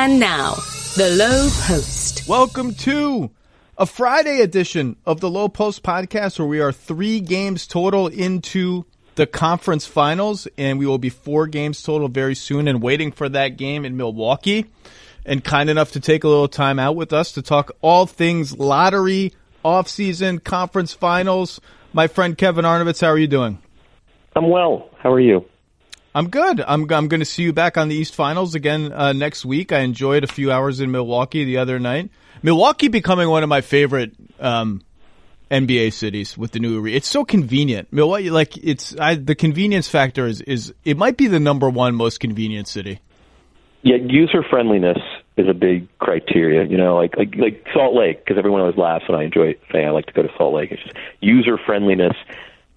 And now, the Lowe Post. Welcome to a Friday edition of the Lowe Post podcast, where we are 3 games total into the conference finals, and we will be 4 games total very soon, and waiting for that game in Milwaukee. And kind enough to take a little time out with us to talk all things lottery, offseason, conference finals. My friend Kevin Arnovitz, how are you doing? I'm well. How are you? I'm good. I'm going to see you back on the East Finals again next week. I enjoyed a few hours in Milwaukee the other night. Milwaukee becoming one of my favorite NBA cities with the new arena. It's so convenient. Milwaukee, the convenience factor is it might be the number 1 most convenient city. Yeah, user friendliness is a big criteria. You know, like Salt Lake, because everyone always laughs when I saying I like to go to Salt Lake. It's just user friendliness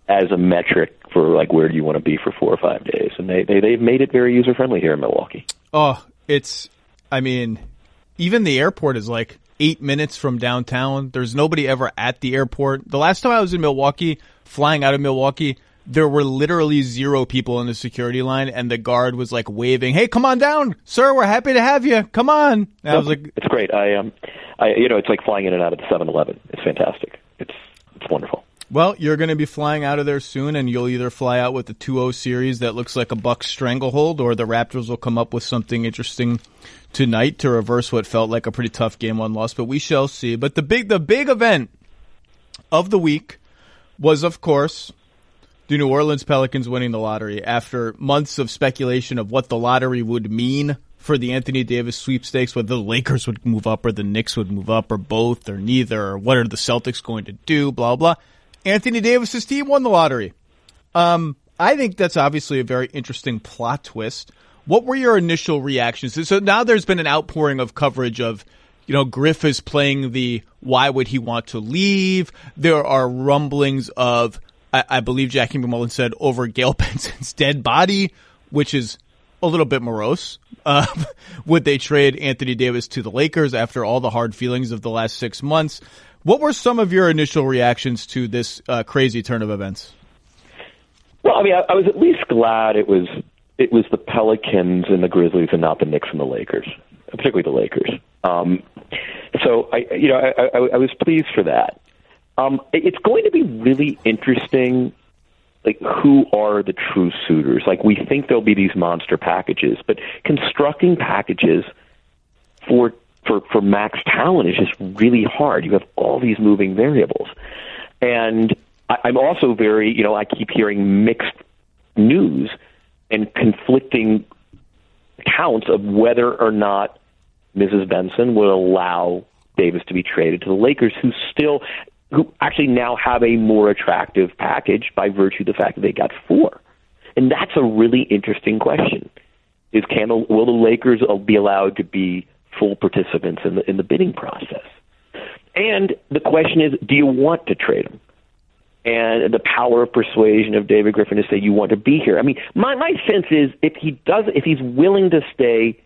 as a metric for like where do you want to be for 4 or 5 days, and they've made it very user friendly here in Milwaukee. Oh, even the airport is like 8 minutes from downtown. There's nobody ever at the airport. The last time I was in Milwaukee, flying out of Milwaukee, there were literally 0 people in the security line, and the guard was like waving, "Hey, come on down, sir. We're happy to have you. Come on." And I was like, "It's great." It's like flying in and out of the 7-Eleven. It's fantastic. It's wonderful. Well, you're going to be flying out of there soon, and you'll either fly out with the 2-0 series that looks like a Bucks stranglehold, or the Raptors will come up with something interesting tonight to reverse what felt like a pretty tough Game 1 loss. But we shall see. But the big event of the week was, of course, the New Orleans Pelicans winning the lottery after months of speculation of what the lottery would mean for the Anthony Davis sweepstakes, whether the Lakers would move up or the Knicks would move up or both or neither, or what are the Celtics going to do, blah, blah. Anthony Davis's team won the lottery. I think that's obviously a very interesting plot twist. What were your initial reactions? So now there's been an outpouring of coverage of, Griff is playing the why would he want to leave? There are rumblings of, I believe Jackie McMullen said, over Gail Benson's dead body, which is a little bit morose. Would they trade Anthony Davis to the Lakers after all the hard feelings of the last 6 months? What were some of your initial reactions to this crazy turn of events? Well, I was at least glad it was the Pelicans and the Grizzlies and not the Knicks and the Lakers, particularly the Lakers. So I was pleased for that. It's going to be really interesting, like, who are the true suitors? Like, we think there'll be these monster packages, but constructing packages for max talent is just really hard. You have all these moving variables. And I'm also I keep hearing mixed news and conflicting accounts of whether or not Mrs. Benson will allow Davis to be traded to the Lakers, who actually now have a more attractive package by virtue of the fact that they got 4. And that's a really interesting question. Will the Lakers be allowed to be full participants in the bidding process? And the question is, do you want to trade him? And the power of persuasion of David Griffin to say you want to be here. My sense is if he's willing to stay,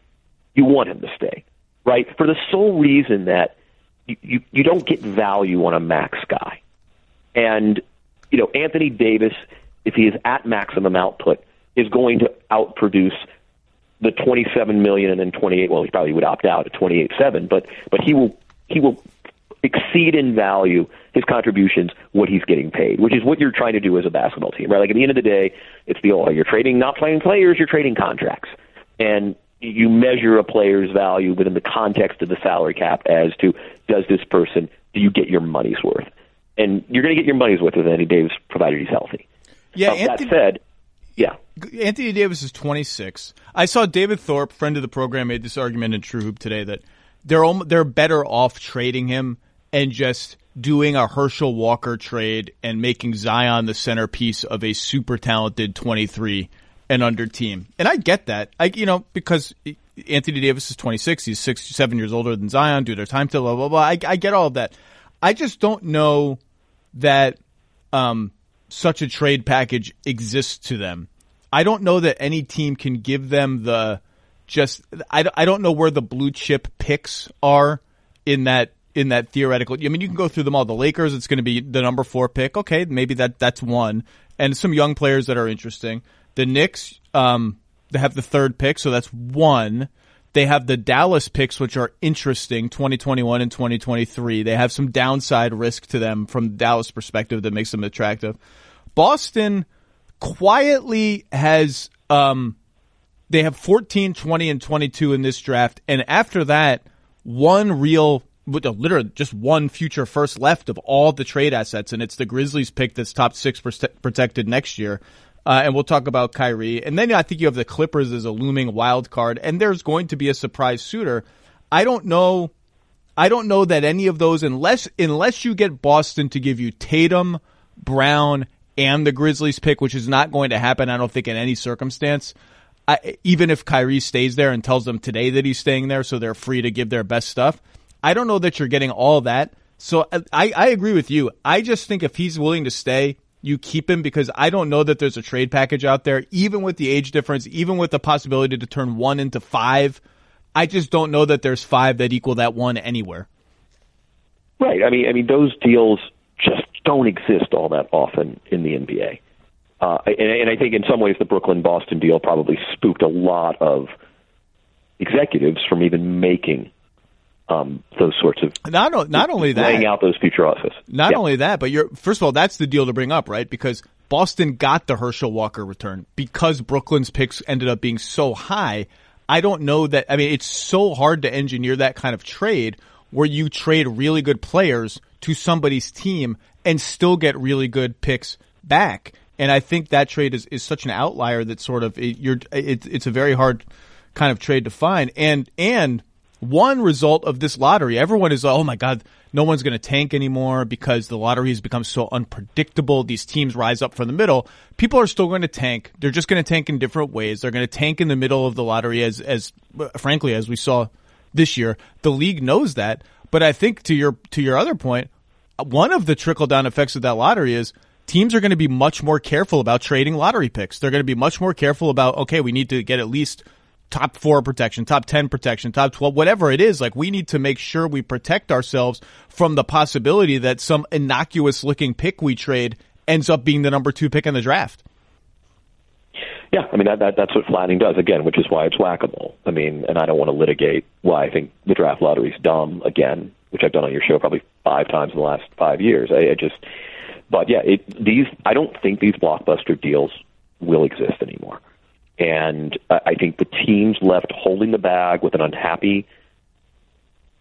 you want him to stay, right? For the sole reason that you don't get value on a max guy. And, Anthony Davis, if he is at maximum output, is going to outproduce the $27 million and then 28. Well, he probably would opt out at 28.7, but he will exceed in value his contributions what he's getting paid, which is what you're trying to do as a basketball team, right? Like, at the end of the day, it's you're trading not playing players, you're trading contracts, and you measure a player's value within the context of the salary cap as to do you get your money's worth? And you're going to get your money's worth with Anthony Davis, provided he's healthy. Yeah. That said, yeah. Anthony Davis is 26. I saw David Thorpe, friend of the program, made this argument in True Hoop today that they're better off trading him and just doing a Herschel Walker trade and making Zion the centerpiece of a super talented 23 and under team. And I get that. Because Anthony Davis is 26, he's 6-7 years older than Zion, due to their time to blah, blah, blah. I get all of that. I just don't know that such a trade package exists to them. I don't know that any team can give them I don't know where the blue chip picks are in that theoretical. You can go through them all. The Lakers, it's going to be the number 4 pick. Okay, maybe that's one. And some young players that are interesting. The Knicks, they have the 3rd pick, so that's 1. They have the Dallas picks, which are interesting, 2021 and 2023. They have some downside risk to them from Dallas perspective that makes them attractive. Boston quietly has, they have 14, 20, and 22 in this draft. And after that, literally just one future first left of all the trade assets. And it's the Grizzlies pick that's top 6 protected next year. And we'll talk about Kyrie. And then I think you have the Clippers as a looming wild card. And there's going to be a surprise suitor. I don't know that any of those, unless you get Boston to give you Tatum, Brown, and the Grizzlies pick, which is not going to happen, I don't think, in any circumstance. Even if Kyrie stays there and tells them today that he's staying there so they're free to give their best stuff, I don't know that you're getting all that. So I agree with you. I just think if he's willing to stay, you keep him, because I don't know that there's a trade package out there, even with the age difference, even with the possibility to turn 1 into 5. I just don't know that there's 5 that equal that 1 anywhere. Right. I mean, those deals just don't exist all that often in the NBA. And I think in some ways the Brooklyn-Boston deal probably spooked a lot of executives from even making those sorts of not only that, laying out those future offers. Not only that, but first of all, that's the deal to bring up, right? Because Boston got the Herschel Walker return because Brooklyn's picks ended up being so high. I don't know that. I mean, it's so hard to engineer that kind of trade where you trade really good players to somebody's team and still get really good picks back. And I think that trade is such an outlier that sort of it's a very hard kind of trade to find. And one result of this lottery, everyone is, oh my God, no one's going to tank anymore because the lottery has become so unpredictable. These teams rise up from the middle. People are still going to tank. They're just going to tank in different ways. They're going to tank in the middle of the lottery as frankly, as we saw this year. The league knows that. But I think to your other point, one of the trickle-down effects of that lottery is teams are going to be much more careful about trading lottery picks. They're going to be much more careful about, okay, we need to get at least top 4 protection, top 10 protection, top 12, whatever it is. Like, we need to make sure we protect ourselves from the possibility that some innocuous looking pick we trade ends up being the number 2 pick in the draft. Yeah, I mean, that's what flattening does, again, which is why it's whack-a-mole. I mean, and I don't want to litigate why I think the draft lottery is dumb, again, which I've done on your show probably 5 times in the last 5 years. But yeah, I don't think these blockbuster deals will exist anymore. And I think the teams left holding the bag with an unhappy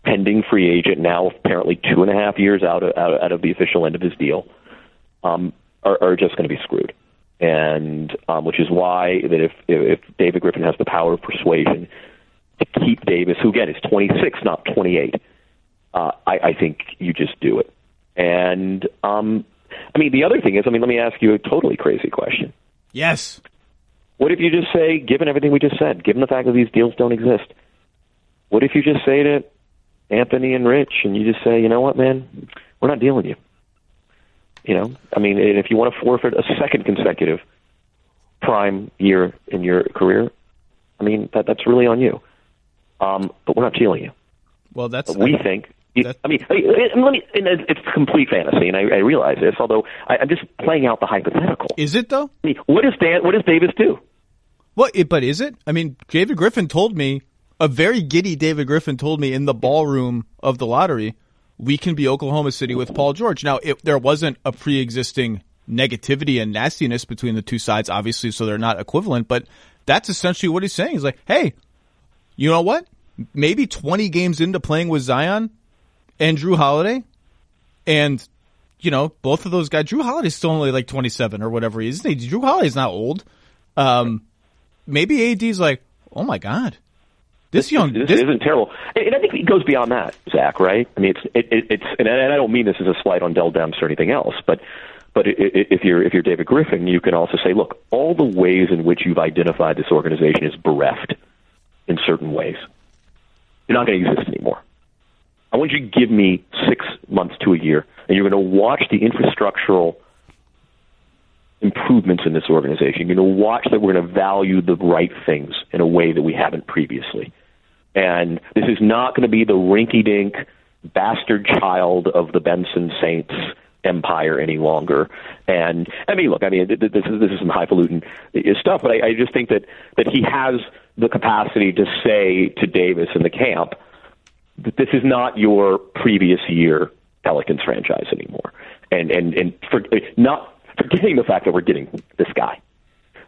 pending free agent, now apparently 2.5 years out of the official end of his deal, are just going to be screwed. And which is why that if David Griffin has the power of persuasion to keep Davis, who again is 26, not 28, I think you just do it. And I mean, the other thing is, let me ask you a totally crazy question. Yes. What if you just say, given everything we just said, given the fact that these deals don't exist, what if you just say to Anthony and Rich, and you just say, you know what, man, we're not dealing with you. You know, I mean, and if you want to forfeit a second consecutive prime year in your career, I mean, that's really on you. But we're not dealing you. Well, we think. I mean, it's complete fantasy, and I realize this. Although I'm just playing out the hypothetical. Is it though? I mean, what does Davis do? Well, but is it? I mean, David Griffin told me, a very giddy David Griffin told me in the ballroom of the lottery, we can be Oklahoma City with Paul George. Now, if there wasn't a pre-existing negativity and nastiness between the two sides, obviously, so they're not equivalent. But that's essentially what he's saying. He's like, hey, you know what? Maybe 20 games into playing with Zion and Drew Holiday, and, you know, both of those guys, Drew Holiday's still only like 27 or whatever he is. Drew Holiday's not old. Maybe AD's like, oh my God, this isn't terrible. And I think it goes beyond that, Zach, right? I mean, it's and I don't mean this as a slight on Dell Demps or anything else, but if you're David Griffin, you can also say, look, all the ways in which you've identified this organization is bereft in certain ways. You're not going to exist anymore. I want you to give me 6 months to a year, and you're going to watch the infrastructural improvements in this organization. You're going to watch that we're going to value the right things in a way that we haven't previously. And this is not going to be the rinky-dink bastard child of the Benson Saints empire any longer. And I mean, look, I mean, this is some highfalutin stuff, but I just think that he has the capacity to say to Davis in the camp that this is not your previous year Pelicans franchise anymore, and not forgetting the fact that we're getting this guy,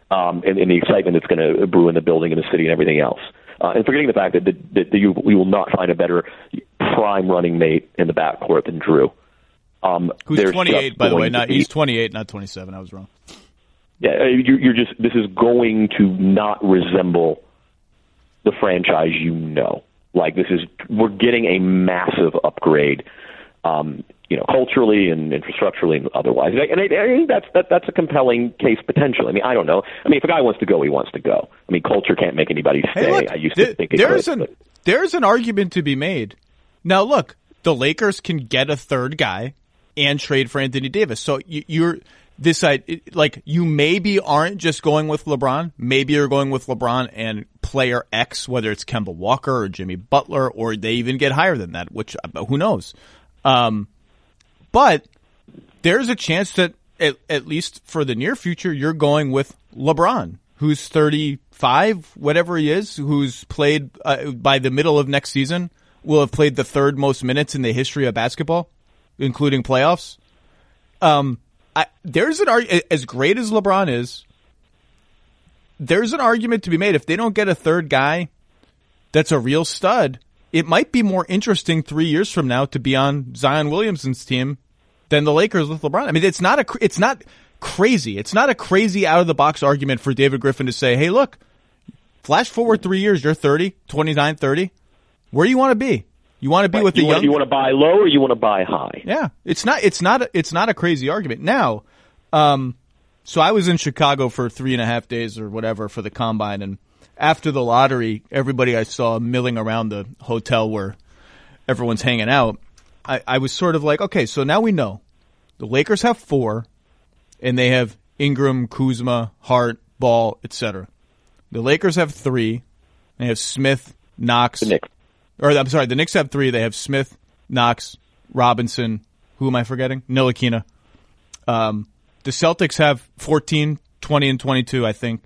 and the excitement that's going to brew in the building and the city and everything else, and forgetting the fact that we will not find a better prime running mate in the backcourt than Drew. Who's 28, by the way? He's 28, not 27. I was wrong. Yeah, you're just. This is going to not resemble the franchise you know. Like we're getting a massive upgrade, culturally and infrastructurally and otherwise. And I think that's a compelling case potential. I mean, I don't know. I mean, if a guy wants to go, he wants to go. I mean, culture can't make anybody stay. Hey, look, I used to think it could. There's an argument to be made. Now, look, the Lakers can get a third guy and trade for Anthony Davis. So you maybe aren't just going with LeBron. Maybe you're going with LeBron and player X, whether it's Kemba Walker or Jimmy Butler, or they even get higher than that, which who knows. But there's a chance that at least for the near future, you're going with LeBron, who's 35, whatever he is, who's played by the middle of next season, will have played the third most minutes in the history of basketball, including playoffs. There's as great as LeBron is, there's an argument to be made. If they don't get a third guy that's a real stud, it might be more interesting 3 years from now to be on Zion Williamson's team than the Lakers with LeBron. I mean, it's not crazy. It's not a crazy out of the box argument for David Griffin to say, hey, look, flash forward 3 years, you're 30, 29, 30. Where do you want to be? You want to be with the young. You want to buy low or you want to buy high? Yeah, it's not a crazy argument. Now, so I was in Chicago for 3.5 days or whatever for the combine, and after the lottery, everybody I saw milling around the hotel where everyone's hanging out, I was sort of like, okay, so now we know the Lakers have 4, and they have Ingram, Kuzma, Hart, Ball, etc. The Lakers have 3. They have Smith, Knox. The Knicks have 3. They have Smith, Knox, Robinson. Who am I forgetting? Ntilikina. The Celtics have 14, 20, and 22, I think.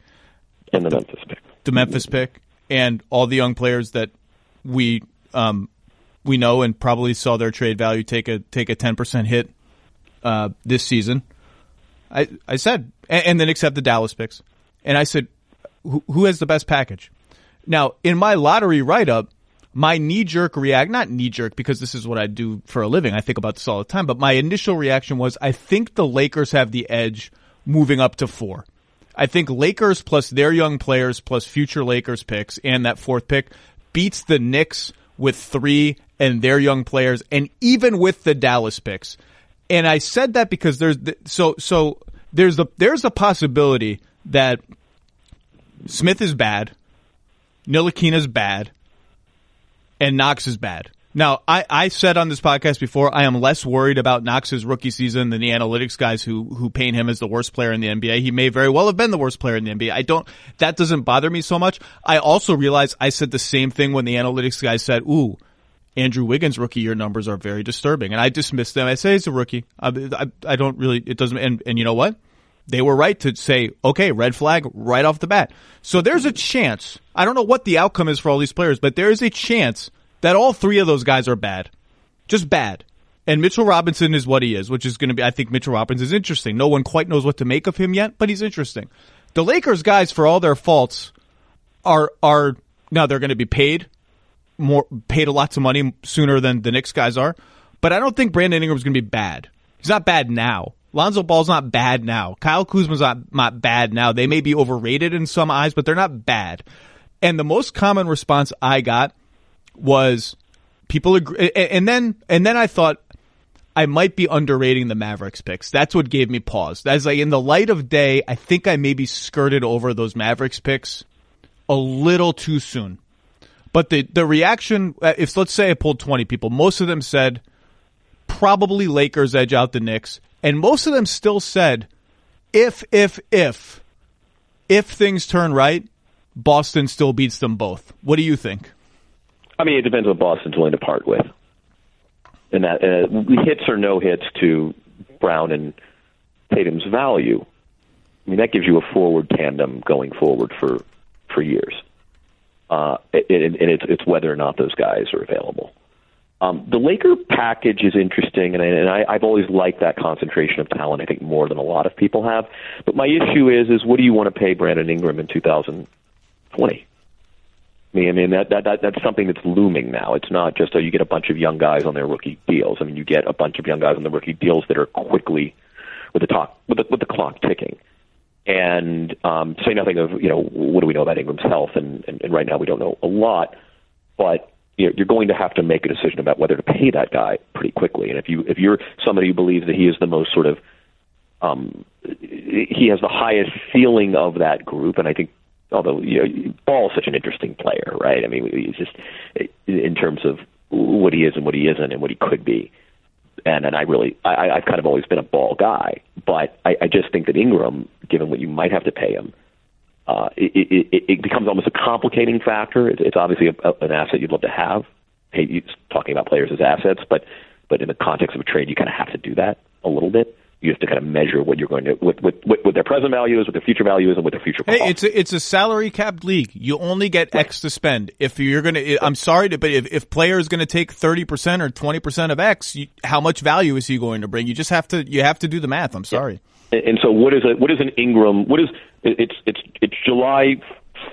And the Memphis pick. The Memphis pick. And all the young players that we know and probably saw their trade value take a 10% hit this season. I said, and the Knicks have the Dallas picks. And I said, who has the best package? Now, in my lottery write-up, my knee-jerk not knee-jerk because this is what I do for a living. I think about this all the time. But my initial reaction was I think the Lakers have the edge moving up to 4. I think Lakers plus their young players plus future Lakers picks and that 4th pick beats the Knicks with 3 and their young players and even with the Dallas picks. And I said that because there's a possibility that Smith is bad, Ntilikina's bad, and Knox is bad. Now, I said on this podcast before, I am less worried about Knox's rookie season than the analytics guys who paint him as the worst player in the NBA. He may very well have been the worst player in the NBA. That doesn't bother me so much. I also realize I said the same thing when the analytics guys said, ooh, Andrew Wiggins' rookie year numbers are very disturbing. And I dismissed them. I say he's a rookie. I don't really, it doesn't, and you know what? They were right to say, okay, red flag right off the bat. So there's a chance. I don't know what the outcome is for all these players, but there is a chance that all 3 of those guys are bad. Just bad. And Mitchell Robinson is what he is, which is going to be, I think Mitchell Robinson is interesting. No one quite knows what to make of him yet, but he's interesting. The Lakers guys, for all their faults, are now they're going to be paid lots of money sooner than the Knicks guys are. But I don't think Brandon Ingram's going to be bad. He's not bad now. Lonzo Ball's not bad now. Kyle Kuzma's not bad now. They may be overrated in some eyes, but they're not bad. And the most common response I got was people agree, and then I thought I might be underrating the Mavericks picks. That's what gave me pause. That's like in the light of day, I think I maybe skirted over those Mavericks picks a little too soon. But the reaction, if let's say I pulled 20 people, most of them said probably Lakers edge out the Knicks, and most of them still said if things turn right, Boston still beats them both. What do you think? I mean, it depends what Boston's willing to part with. And that hits or no hits to Brown and Tatum's value. I mean, that gives you a forward tandem going forward for years. and it's whether or not those guys are available. The Laker package is interesting, and I've always liked that concentration of talent, I think, more than a lot of people have. But my issue is what do you want to pay Brandon Ingram in 2020? I mean that's something that's looming now. It's not just you get a bunch of young guys on their rookie deals. I mean, you get a bunch of young guys on the rookie deals that are quickly with the clock ticking. And say nothing of what do we know about Ingram's health, and right now we don't know a lot, but you're going to have to make a decision about whether to pay that guy pretty quickly. And if you're somebody who believes that he is the most sort of he has the highest ceiling of that group, and I think although Ball is such an interesting player, right? I mean, he's just in terms of what he is and what he isn't and what he could be. And I've kind of always been a Ball guy, but I just think that Ingram, given what you might have to pay him, it becomes almost a complicating factor. It's obviously an asset you'd love to have. Talking about players as assets, but in the context of a trade, you kind of have to do that a little bit. You have to kind of measure what you're going to what their present value is, what their future value is, and what their future. Hey, it's a salary capped league. You only get X to spend. If you're going to, I'm sorry, but if player is going to take 30% or 20% of X, how much value is he going to bring? You just have to do the math. I'm sorry. Yeah. And so what is an Ingram? It's July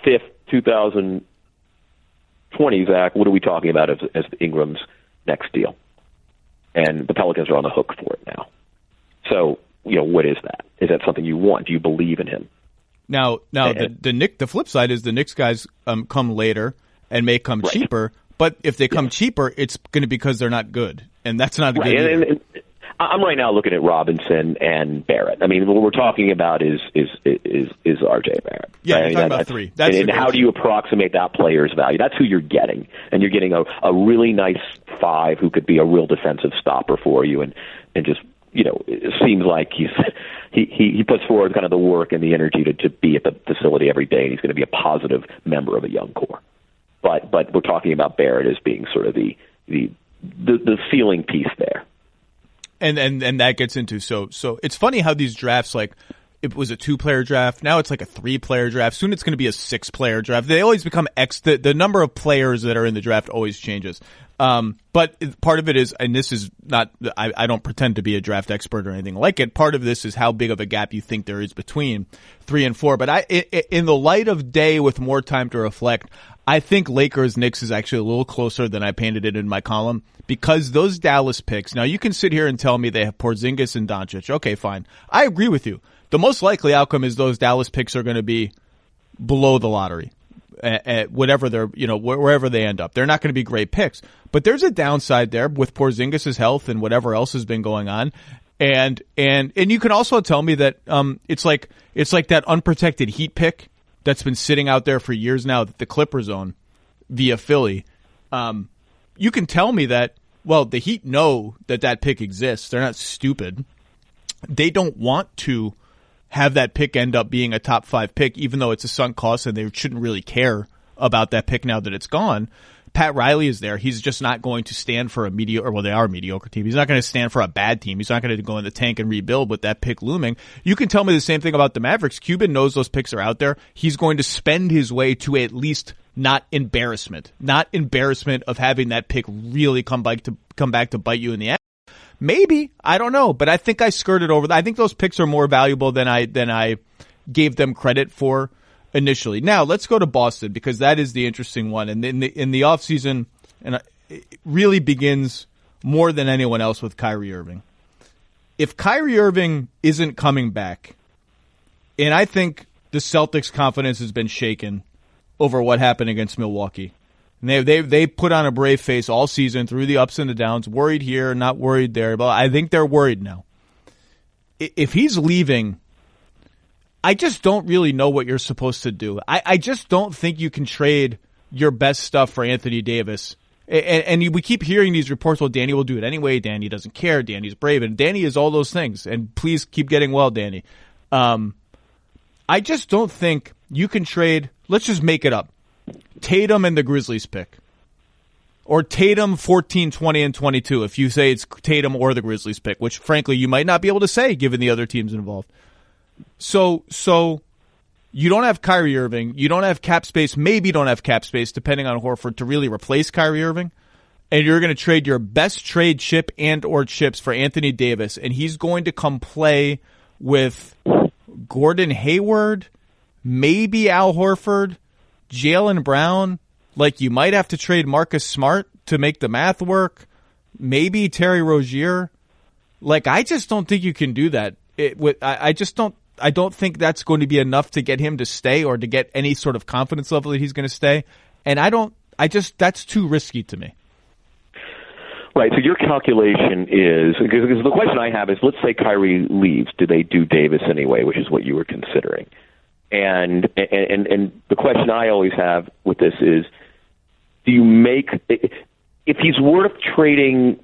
5th, 2020. Zach, what are we talking about as Ingram's next deal? And the Pelicans are on the hook for it now. So, what is that? Is that something you want? Do you believe in him? Now, the flip side is the Knicks guys come later and may come cheaper, but if they come cheaper, it's going to be because they're not good, and that's not a good deal. And I'm right now looking at Robinson and Barrett. I mean, what we're talking about is RJ Barrett. Yeah, right? you're talking about three. And how do you approximate that player's value? That's who you're getting, and you're getting a really nice five who could be a real defensive stopper for you, and just. It seems like he puts forward kind of the work and the energy to be at the facility every day, and he's going to be a positive member of a young core. But we're talking about Barrett as being sort of the ceiling piece there. And that gets into so it's funny how these drafts, like it was a 2-player draft, now it's like a 3-player draft. Soon it's going to be a 6-player draft. They always become the number of players that are in the draft always changes. But part of it is, and this is not, I don't pretend to be a draft expert or anything like it. Part of this is how big of a gap you think there is between 3 and 4. But in the light of day with more time to reflect, I think Lakers Knicks is actually a little closer than I painted it in my column, because those Dallas picks, now you can sit here and tell me they have Porzingis and Doncic. Okay, fine. I agree with you. The most likely outcome is those Dallas picks are going to be below the lottery. At whatever they're, wherever they end up. They're not going to be great picks. But there's a downside there with Porzingis' health and whatever else has been going on. And you can also tell me that it's like that unprotected Heat pick that's been sitting out there for years now that the Clippers own via Philly. You can tell me that, well, the Heat know that pick exists. They're not stupid. They don't want to have that pick end up being a top 5 pick, even though it's a sunk cost and they shouldn't really care about that pick now that it's gone. Pat Riley is there. He's just not going to stand for they are a mediocre team. He's not going to stand for a bad team. He's not going to go in the tank and rebuild with that pick looming. You can tell me the same thing about the Mavericks. Cuban knows those picks are out there. He's going to spend his way to at least not embarrassment of having that pick really come back to bite you in the ass. Maybe, I don't know, but I think I skirted over. I think those picks are more valuable than I gave them credit for initially. Now let's go to Boston, because that is the interesting one, and in the offseason, and it really begins more than anyone else with Kyrie Irving. If Kyrie Irving isn't coming back, and I think the Celtics' confidence has been shaken over what happened against Milwaukee. And they put on a brave face all season through the ups and the downs, worried here, not worried there, but I think they're worried now. If he's leaving, I just don't really know what you're supposed to do. I just don't think you can trade your best stuff for Anthony Davis. And we keep hearing these reports, well, Danny will do it anyway, Danny doesn't care, Danny's brave, and Danny is all those things. And please keep getting well, Danny. I just don't think you can trade, let's just make it up, Tatum and the Grizzlies pick. Or Tatum 14, 20, and 22 if you say it's Tatum or the Grizzlies pick, which frankly you might not be able to say given the other teams involved. So You don't have Kyrie Irving. You don't have cap space. Maybe don't have cap space, depending on Horford, to really replace Kyrie Irving. And you're going to trade your best trade chip and or chips for Anthony Davis, and he's going to come play with Gordon Hayward, maybe Al Horford, Jaylen Brown. Like, you might have to trade Marcus Smart to make the math work. Maybe Terry Rozier. Like, I just don't think you can do that. I don't think that's going to be enough to get him to stay or to get any sort of confidence level that he's going to stay. And that's too risky to me. Right. So your calculation is, because the question I have is, let's say Kyrie leaves. Do they do Davis anyway, which is what you were considering? And the question I always have with this is, do you make, if he's worth trading,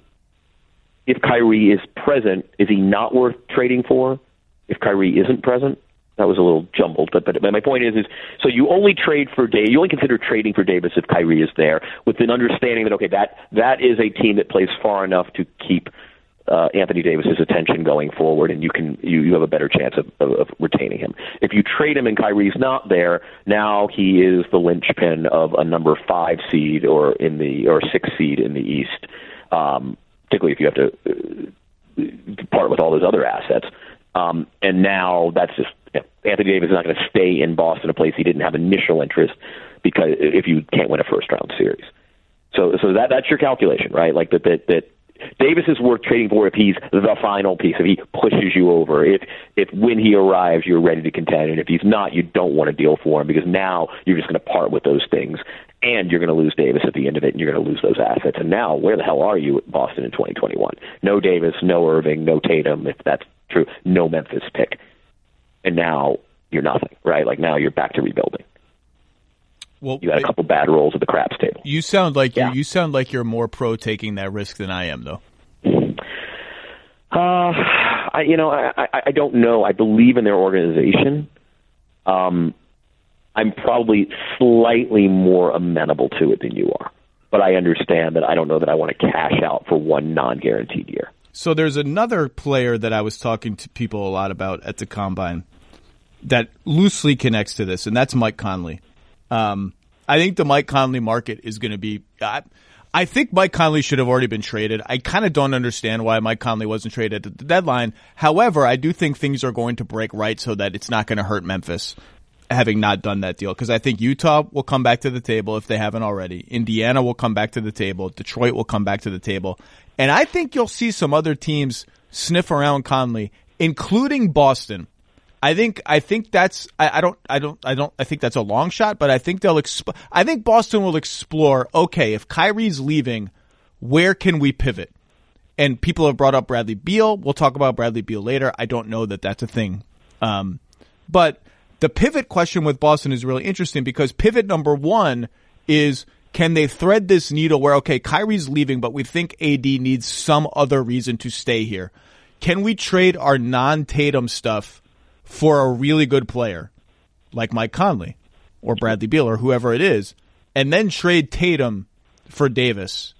if Kyrie is present, is he not worth trading for? If Kyrie isn't present? That was a little jumbled, but my point is so you only consider trading for Davis if Kyrie is there, with an understanding that, okay, that is a team that plays far enough to keep Anthony Davis's attention going forward, and you have a better chance of retaining him. If you trade him and Kyrie's not there, now he is the linchpin of a number 5 seed or 6 seed in the East, particularly if you have to part with all those other assets. And now that's just, Anthony Davis is not going to stay in Boston, a place he didn't have initial interest, because if you can't win a first round series. So that's your calculation, right? Like that Davis is worth trading for if he's the final piece, if he pushes you over, if when he arrives you're ready to contend, and if he's not, you don't want to deal for him, because now you're just going to part with those things, and you're going to lose Davis at the end of it, and you're going to lose those assets. And now, where the hell are you at Boston in 2021? No Davis, no Irving, no Tatum, if that's true, no Memphis pick. And now you're nothing, right? Like, now you're back to rebuilding. Well, you had a couple bad rolls at the craps table. You sound like you're more pro taking that risk than I am, though. I don't know. I believe in their organization. I'm probably slightly more amenable to it than you are, but I understand that I don't know that I want to cash out for one non-guaranteed year. So there's another player that I was talking to people a lot about at the Combine that loosely connects to this, and that's Mike Conley. I think the Mike Conley market is going to be I think Mike Conley should have already been traded. I kind of don't understand why Mike Conley wasn't traded at the deadline. However, I do think things are going to break right so that it's not going to hurt Memphis having not done that deal, because I think Utah will come back to the table if they haven't already. Indiana will come back to the table. Detroit will come back to the table. And I think you'll see some other teams sniff around Conley, including Boston. I think that's I think that's a long shot, but I think I think Boston will explore, okay, if Kyrie's leaving, where can we pivot? And people have brought up Bradley Beal. We'll talk about Bradley Beal later. I don't know that that's a thing. But the pivot question with Boston is really interesting, because pivot number one is, can they thread this needle where, okay, Kyrie's leaving, but we think AD needs some other reason to stay here. Can we trade our non-Tatum stuff for a really good player like Mike Conley or Bradley Beal or whoever it is, and then trade Tatum for Davis?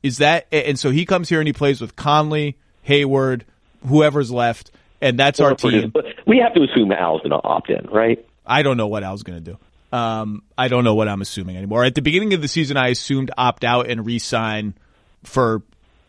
Is that, and so he comes here and he plays with Conley, Hayward, whoever's left, and that's our team. We have to assume Al's going to opt in, right? I don't know what Al's going to do. I don't know what I'm assuming anymore. At the beginning of the season, I assumed opt out and re-sign for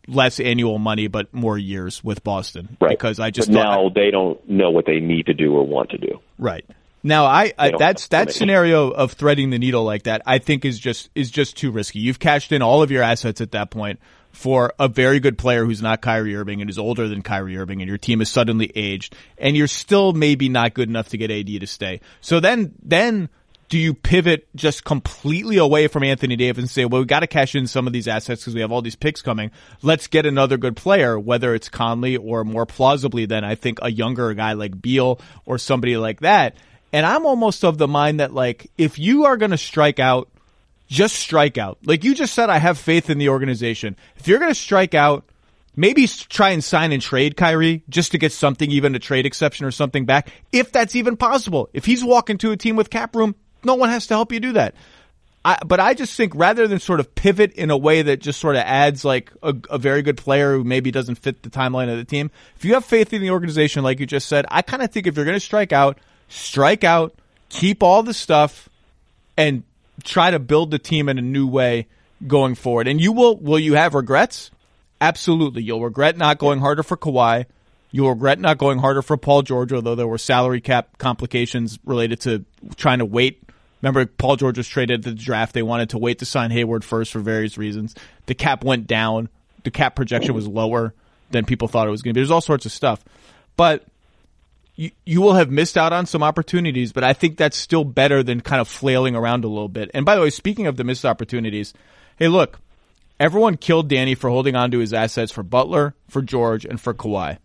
less annual money but more years with Boston, right? Because I just now they don't know what they need to do or want to do. Right. Now that scenario of threading the needle like that, I think is just too risky. You've cashed in all of your assets at that point for a very good player who's not Kyrie Irving and is older than Kyrie Irving, and your team is suddenly aged, and you're still maybe not good enough to get AD to stay. So then do you pivot just completely away from Anthony Davis and say, well, we got to cash in some of these assets because we have all these picks coming. Let's get another good player, whether it's Conley or more plausibly than I think a younger guy like Beal or somebody like that. And I'm almost of the mind that, like, if you are going to strike out, just strike out. Like you just said, I have faith in the organization. If you're going to strike out, maybe try and sign and trade Kyrie just to get something, even a trade exception or something back, if that's even possible. If he's walking to a team with cap room, no one has to help you do that. But I just think rather than sort of pivot in a way that just sort of adds like a very good player who maybe doesn't fit the timeline of the team, if you have faith in the organization, like you just said, I kind of think if you're going to strike out, keep all the stuff and try to build the team in a new way going forward. And will you have regrets? Absolutely. You'll regret not going harder for Kawhi. You'll regret not going harder for Paul George, although there were salary cap complications related to trying to wait. Remember, Paul George was traded at the draft. They wanted to wait to sign Hayward first for various reasons. The cap went down. The cap projection was lower than people thought it was going to be. There's all sorts of stuff. But you will have missed out on some opportunities, but I think that's still better than kind of flailing around a little bit. And by the way, speaking of the missed opportunities, hey, look, everyone killed Danny for holding on to his assets for Butler, for George, and for Kawhi.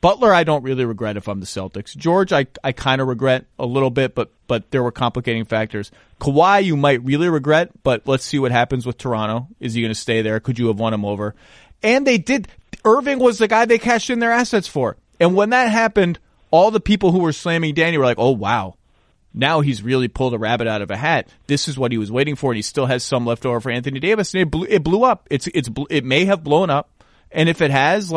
Butler, I don't really regret if I'm the Celtics. George, I kind of regret a little bit, but there were complicating factors. Kawhi, you might really regret, but let's see what happens with Toronto. Is he going to stay there? Could you have won him over? And they did. Irving was the guy they cashed in their assets for. And when that happened, all the people who were slamming Danny were like, oh, wow. Now he's really pulled a rabbit out of a hat. This is what he was waiting for, and he still has some left over for Anthony Davis. And it blew up. It may have blown up. And if it has,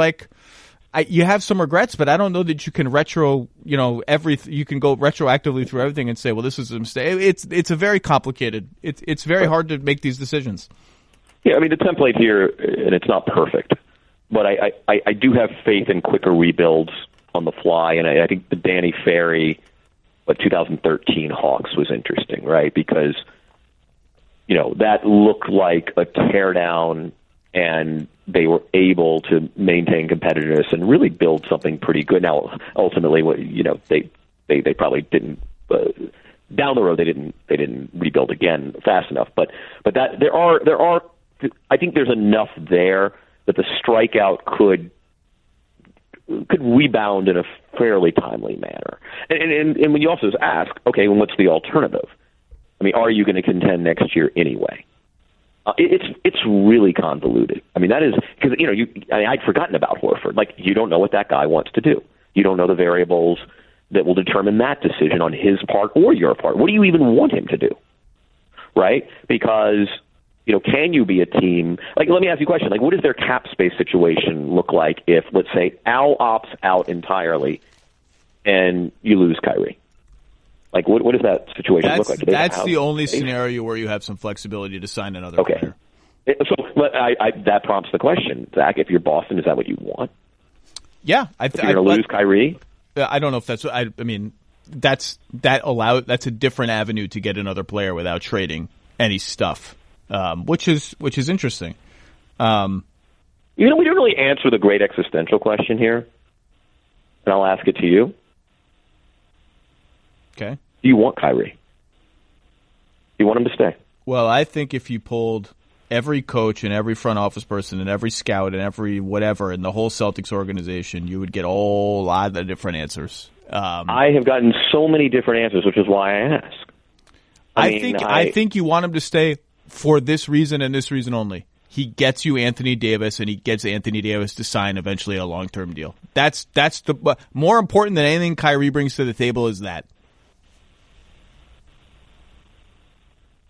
you have some regrets, but I don't know that you can you can go retroactively through everything and say, well, this is a mistake. It's a very complicated. It's very hard to make these decisions. Yeah, I mean, the template here, and it's not perfect, but I do have faith in quicker rebuilds on the fly, and I think the Danny Ferry, 2013 Hawks was interesting, right? Because, that looked like a teardown, and they were able to maintain competitiveness and really build something pretty good. Now, ultimately, they probably didn't. Down the road, they didn't rebuild again fast enough. But that there are. I think there's enough there that the strikeout could rebound in a fairly timely manner. And when you also ask, okay, well, what's the alternative? I mean, are you going to contend next year anyway? It's really convoluted. I mean, that is because I'd forgotten about Horford. You don't know what that guy wants to do. You don't know the variables that will determine that decision on his part or your part. What do you even want him to do? Right? Because can you be a team? Let me ask you a question. What does their cap space situation look like if, let's say, Al opts out entirely and you lose Kyrie? What does that situation look like? That's the only scenario where you have some flexibility to sign another player. So that prompts the question, Zach. If you're Boston, is that what you want? Yeah, if you're going to lose Kyrie. I don't know if that's. I mean, that's a different avenue to get another player without trading any stuff, which is interesting. We don't really answer the great existential question here, and I'll ask it to you. Okay. Do you want Kyrie? Do you want him to stay? Well, I think if you pulled every coach and every front office person and every scout and every whatever in the whole Celtics organization, you would get a whole lot of different answers. I have gotten so many different answers, which is why I ask. I think you want him to stay for this reason and this reason only. He gets you Anthony Davis, and he gets Anthony Davis to sign eventually a long-term deal. That's the more important than anything Kyrie brings to the table is that.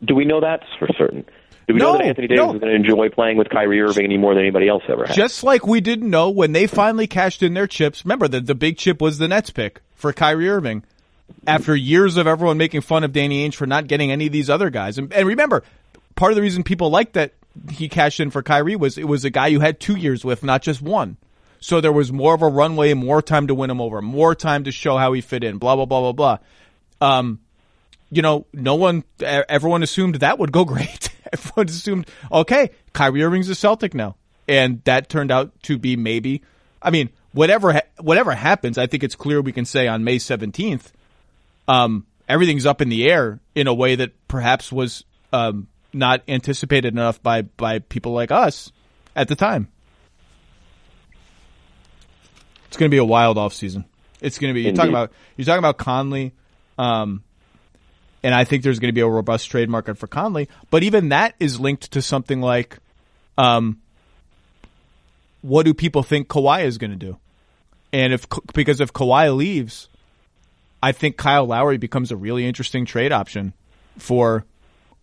Do we know that for certain? Do we know that Anthony Davis is going to enjoy playing with Kyrie Irving any more than anybody else ever has? Just like we didn't know when they finally cashed in their chips. Remember, the big chip was the Nets pick for Kyrie Irving. After years of everyone making fun of Danny Ainge for not getting any of these other guys. And remember, part of the reason people liked that he cashed in for Kyrie was it was a guy you had 2 years with, not just one. So there was more of a runway, more time to win him over, more time to show how he fit in, blah, blah, blah, blah, blah. Everyone assumed that would go great. Everyone assumed, okay, Kyrie Irving's a Celtic now. And that turned out to be maybe, whatever happens, I think it's clear we can say on May 17th, everything's up in the air in a way that perhaps was not anticipated enough by people like us at the time. It's going to be a wild offseason. It's going to be, you're talking about Conley, and I think there's going to be a robust trade market for Conley. But even that is linked to something like, what do people think Kawhi is going to do? And because if Kawhi leaves, I think Kyle Lowry becomes a really interesting trade option for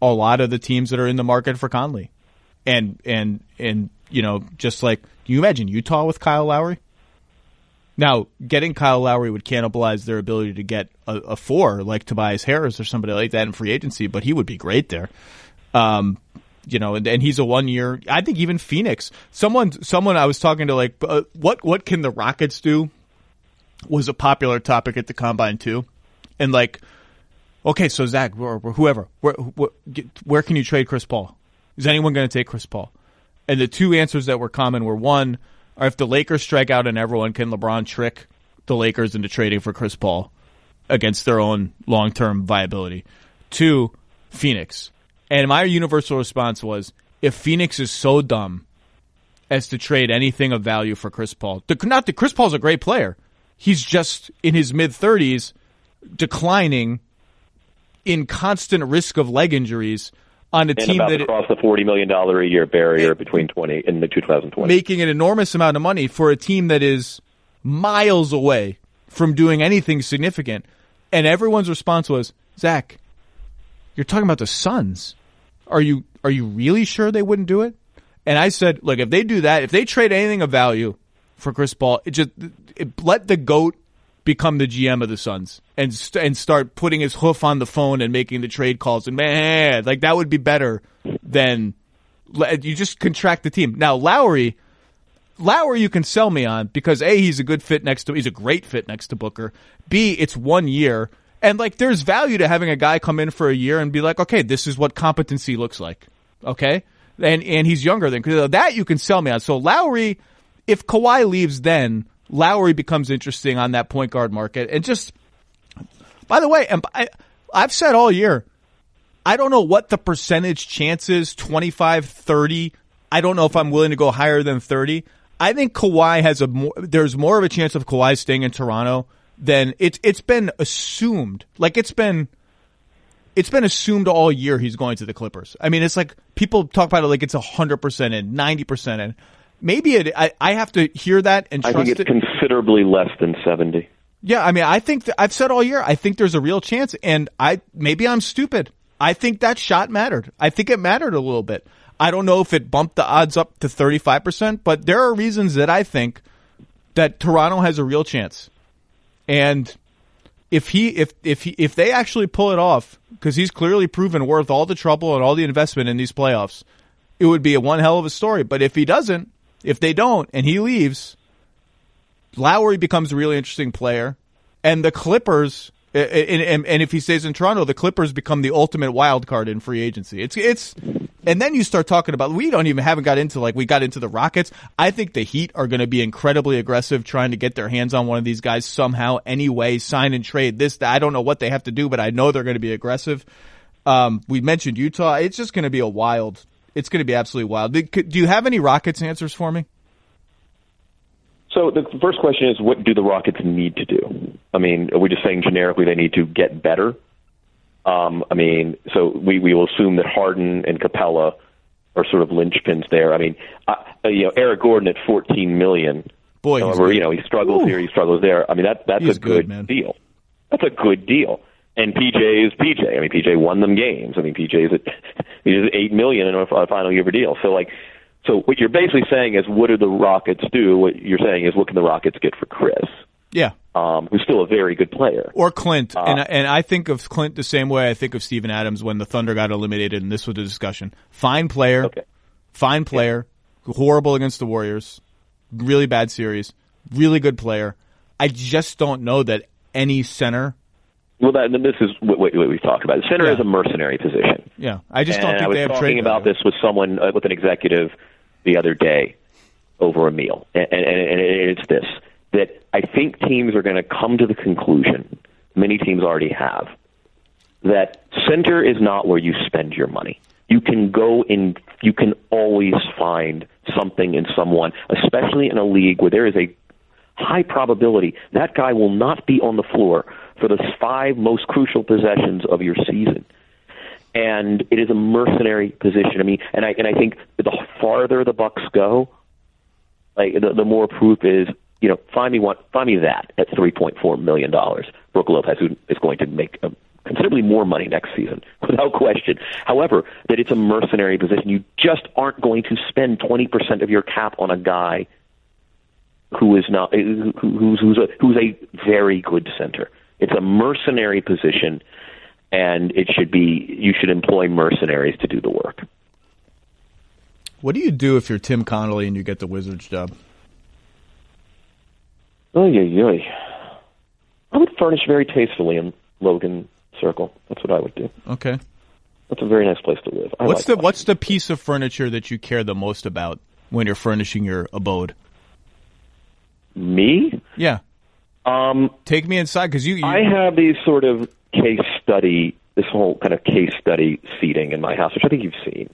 a lot of the teams that are in the market for Conley. And just like, can you imagine Utah with Kyle Lowry? Now, getting Kyle Lowry would cannibalize their ability to get a 4 like Tobias Harris or somebody like that in free agency, but he would be great there. And he's a 1 year. I think even Phoenix. Someone I was talking to, like, what can the Rockets do? Was a popular topic at the Combine too, and like, okay, so Zach or whoever, where can you trade Chris Paul? Is anyone going to take Chris Paul? And the two answers that were common were, one, or if the Lakers strike out on everyone, can LeBron trick the Lakers into trading for Chris Paul against their own long-term viability? 2, Phoenix. And my universal response was, if Phoenix is so dumb as to trade anything of value for Chris Paul, Chris Paul's a great player. He's just in his mid-30s, declining in constant risk of leg injuries on a team that across the $40 million a year barrier between 20 and the 2020, making an enormous amount of money for a team that is miles away from doing anything significant. And everyone's response was, Zach, you're talking about the Suns. Are you really sure they wouldn't do it? And I said, look, if they do that, if they trade anything of value for Chris Paul, let the GOAT become the GM of the Suns and start putting his hoof on the phone and making the trade calls. And man, like, that would be better than you just contract the team. Now, Lowry you can sell me on because A, he's a great fit next to Booker. B, it's 1 year. And like, there's value to having a guy come in for a year and be like, okay, this is what competency looks like. Okay. And he's younger than that. You can sell me on. So Lowry, if Kawhi leaves, then Lowry becomes interesting on that point guard market. And just, by the way, I've said all year, I don't know what the percentage chance is, 25, 30. I don't know if I'm willing to go higher than 30. I think Kawhi there's more of a chance of Kawhi staying in Toronto than it's been assumed. Like, it's been assumed all year he's going to the Clippers. I mean, it's like people talk about it like it's 100% in, 90% in. Maybe I have to hear that and trust it. I think it's considerably less than 70. Yeah, I mean, I think I've said all year, I think there's a real chance, and maybe I'm stupid. I think that shot mattered. I think it mattered a little bit. I don't know if it bumped the odds up to 35%, but there are reasons that I think that Toronto has a real chance. And if they actually pull it off, because he's clearly proven worth all the trouble and all the investment in these playoffs, it would be one hell of a story. But if they don't, and he leaves, Lowry becomes a really interesting player, and the Clippers, and if he stays in Toronto, the Clippers become the ultimate wild card in free agency. And then you start talking about, we got into the Rockets. I think the Heat are going to be incredibly aggressive trying to get their hands on one of these guys somehow, anyway, sign and trade this. I don't know what they have to do, but I know they're going to be aggressive. We mentioned Utah. It's just going to be it's going to be absolutely wild. Do you have any Rockets answers for me? So the first question is, what do the Rockets need to do? I mean, are we just saying generically they need to get better? So we will assume that Harden and Capella are sort of linchpins there. I mean, Eric Gordon at $14 million. Boy, however, he struggles here, he struggles there. I mean, that's a good deal. That's a good deal. And PJ is PJ. I mean, PJ won them games. I mean, PJ's at $8 million in a final year of a deal. So what you're basically saying is, what do the Rockets do? What you're saying is, what can the Rockets get for Chris? Yeah. Who's still a very good player. Or Clint. And I think of Clint the same way I think of Steven Adams when the Thunder got eliminated, and this was the discussion. Fine player. Okay. Fine player. Yeah. Horrible against the Warriors. Really bad series. Really good player. I just don't know that any center. Well, this is what we've talked about. The center is a mercenary position. Yeah. I just don't think they have trade. I was talking about this with someone, with an executive the other day over a meal. And it's this. That I think teams are going to come to the conclusion, many teams already have, that center is not where you spend your money. You can always find something in someone, especially in a league where there is a high probability that guy will not be on the floor for the 5 most crucial possessions of your season. And it is a mercenary position. I mean, and I think the farther the Bucks go, like the more proof is, find me that at $3.4 million. Brook Lopez, who is going to make considerably more money next season, without question. However, that it's a mercenary position. You just aren't going to spend 20% of your cap on a guy who is not who's a very good center. It's a mercenary position, and you should employ mercenaries to do the work. What do you do if you're Tim Connolly and you get the Wizards job? Oh, yeah. I would furnish very tastefully in Logan Circle. That's what I would do. Okay. That's a very nice place to live. What's the piece of furniture that you care the most about when you're furnishing your abode? Me? Yeah. Take me inside, because you. I have these sort of this whole kind of case study seating in my house, which I think you've seen.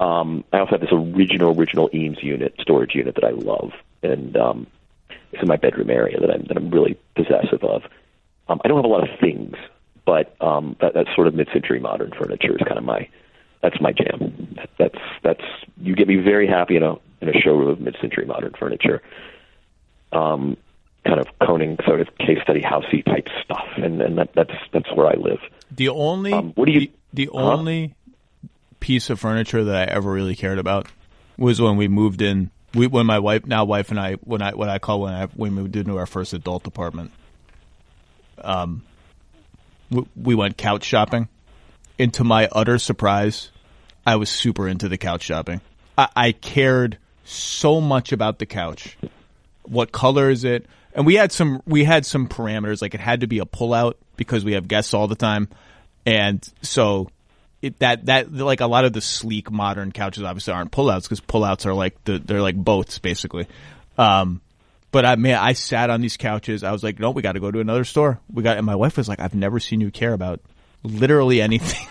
I also have this original Eames storage unit that I love, and it's in my bedroom area that I'm really possessive of. I don't have a lot of things, but that sort of mid-century modern furniture is kind of that's my jam. That's you get me very happy in a showroom of mid-century modern furniture. Kind of Koning sort of case study housey type stuff, and that's where I live. The only only piece of furniture that I ever really cared about was when we moved in. When my wife and I when we moved into our first adult apartment. We went couch shopping, and to my utter surprise, I was super into the couch shopping. I cared so much about the couch. What color is it? And we had some parameters, like it had to be a pull-out because we have guests all the time, and so that like a lot of the sleek modern couches obviously aren't pull-outs because pull-outs are like they're like boats basically. But I sat on these couches. I was like, no, we got to go to another store. And my wife was like, I've never seen you care about literally anything